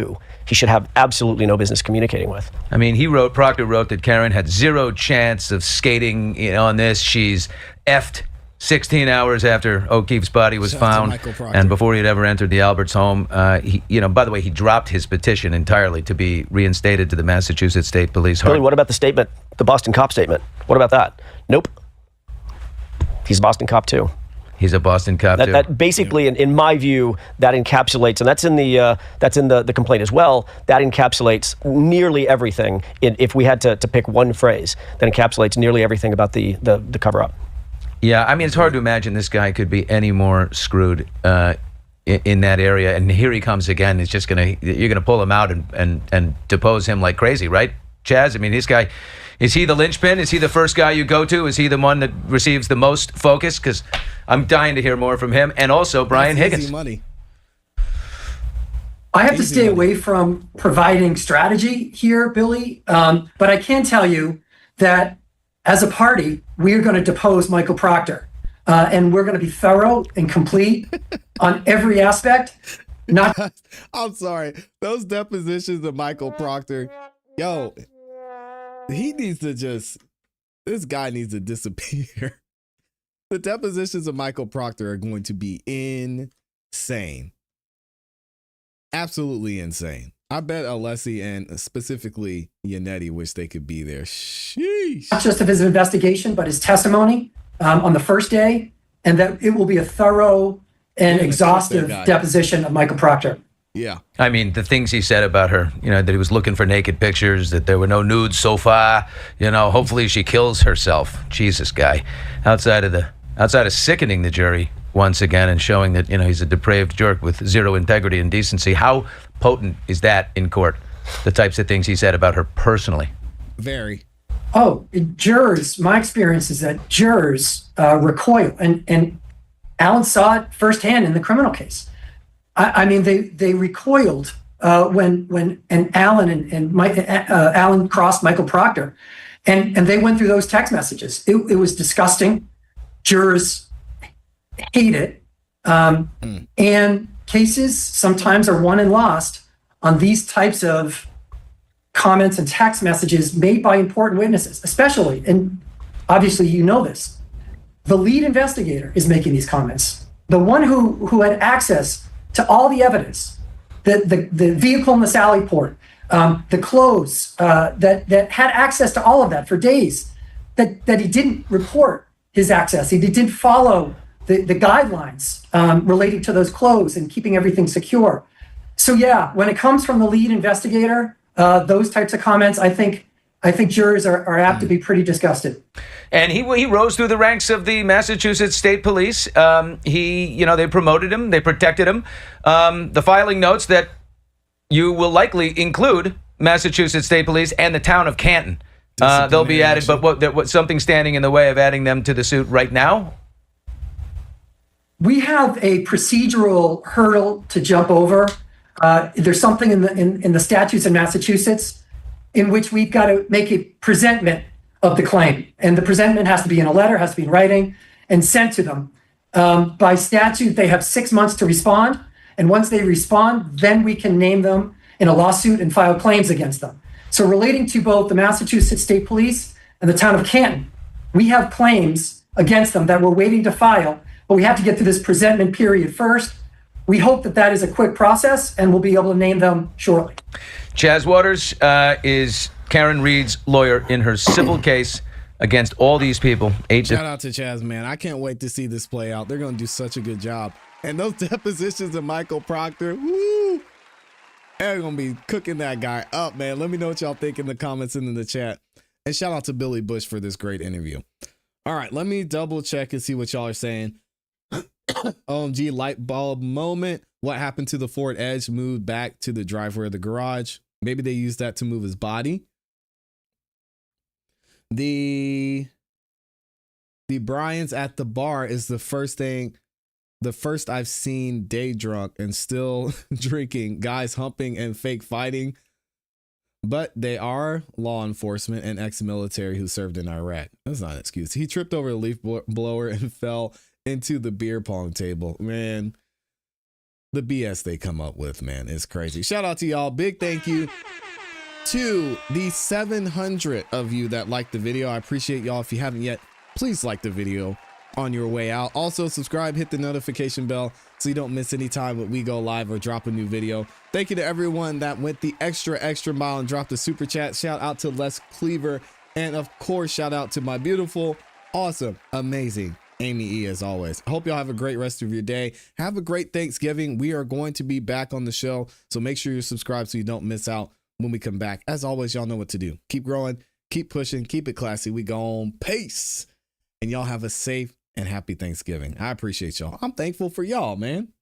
he should have absolutely no business communicating with. I mean, Proctor wrote that Karen had zero chance of skating on this. She's effed 16 hours after O'Keefe's body was found, and before he had ever entered the Alberts home. By the way, he dropped his petition entirely to be reinstated to the Massachusetts State Police. Billy, what about the statement, the Boston cop statement? What about that? Nope. He's a Boston cop too. He's a Boston cop too. That basically, in my view, that encapsulates, and that's in the complaint as well. That encapsulates nearly everything. If we had to pick one phrase, that encapsulates nearly everything about the cover-up. Yeah, I mean, it's hard to imagine this guy could be any more screwed in that area. And here he comes again. It's just you're gonna pull him out and depose him like crazy, right, Chaz? I mean, this guy. Is he the linchpin? Is he the first guy you go to? Is he the one that receives the most focus? Because I'm dying to hear more from him. And also Brian Higgins. Easy money. I have to stay away from providing strategy here, Billy. But I can tell you that as a party, we're going to depose Michael Proctor. And we're going to be thorough and complete on every aspect. I'm sorry. Those depositions of Michael Proctor, yo, this guy needs to disappear. The depositions of Michael Proctor are going to be insane. Absolutely insane. I bet Alessi and specifically Yannetti wish they could be there. Sheesh. Not just of his investigation, but his testimony on the first day, and that it will be a thorough and exhaustive deposition of Michael Proctor. Yeah. I mean, the things he said about her, that he was looking for naked pictures, that there were no nudes so far, hopefully she kills herself. Jesus, guy. Outside of sickening the jury once again and showing that, he's a depraved jerk with zero integrity and decency. How potent is that in court? The types of things he said about her personally. Very. Oh, jurors, my experience is that jurors recoil, and Alan saw it firsthand in the criminal case. I mean, they recoiled when Alan and Alan crossed Michael Proctor, and they went through those text messages. It was disgusting. Jurors hate it, and cases sometimes are won and lost on these types of comments and text messages made by important witnesses, especially, and obviously you know this, the lead investigator is making these comments. The one who had access to all the evidence, the vehicle in the Sally Port, the clothes that had access to all of that for days, that he didn't report his access. He didn't follow the guidelines relating to those clothes and keeping everything secure. So yeah, when it comes from the lead investigator, those types of comments, I think jurors are apt to be pretty disgusted. And he rose through the ranks of the Massachusetts State Police. They promoted him, they protected him. The filing notes that you will likely include Massachusetts State Police and the town of Canton. They'll be added, but what something standing in the way of adding them to the suit right now? We have a procedural hurdle to jump over. There's something in the statutes in Massachusetts in which we've got to make a presentment of the claim. And the presentment has to be in a letter, has to be in writing, and sent to them. By statute, they have 6 months to respond. And once they respond, then we can name them in a lawsuit and file claims against them. So relating to both the Massachusetts State Police and the town of Canton, we have claims against them that we're waiting to file, but we have to get through this presentment period first. We hope that is a quick process, and we'll be able to name them shortly. Chaz Waters is Karen Reed's lawyer in her civil case against all these people. Shout out to Chaz, man. I can't wait to see this play out. They're going to do such a good job. And those depositions of Michael Proctor, woo, they're going to be cooking that guy up, man. Let me know what y'all think in the comments and in the chat. And shout out to Billy Bush for this great interview. All right, let me double check and see what y'all are saying. OMG, light bulb moment. What happened to the Ford Edge? Moved back to the driveway of the garage. Maybe they used that to move his body. The Bryans at the bar is the first I've seen day drunk and still drinking, guys humping and fake fighting. But they are law enforcement and ex-military who served in Iraq. That's not an excuse. He tripped over a leaf blower and fell into the beer pong table. Man, the BS they come up with, man, is crazy. Shout out to y'all. Big thank you to the 700 of you that liked the video. I appreciate y'all. If you haven't yet, please like the video on your way out. Also subscribe, hit the notification bell so you don't miss any time when we go live or drop a new video. Thank you to everyone that went the extra mile and dropped a super chat. Shout out to Les Cleaver. And of course, shout out to my beautiful, awesome, amazing Amy E, as always. I hope y'all have a great rest of your day. Have a great Thanksgiving. We are going to be back on the show, so make sure you're subscribed so you don't miss out when we come back. As always, y'all know what to do. Keep growing, keep pushing, keep it classy. We gone. Peace. And y'all have a safe and happy Thanksgiving. I appreciate y'all. I'm thankful for y'all, man.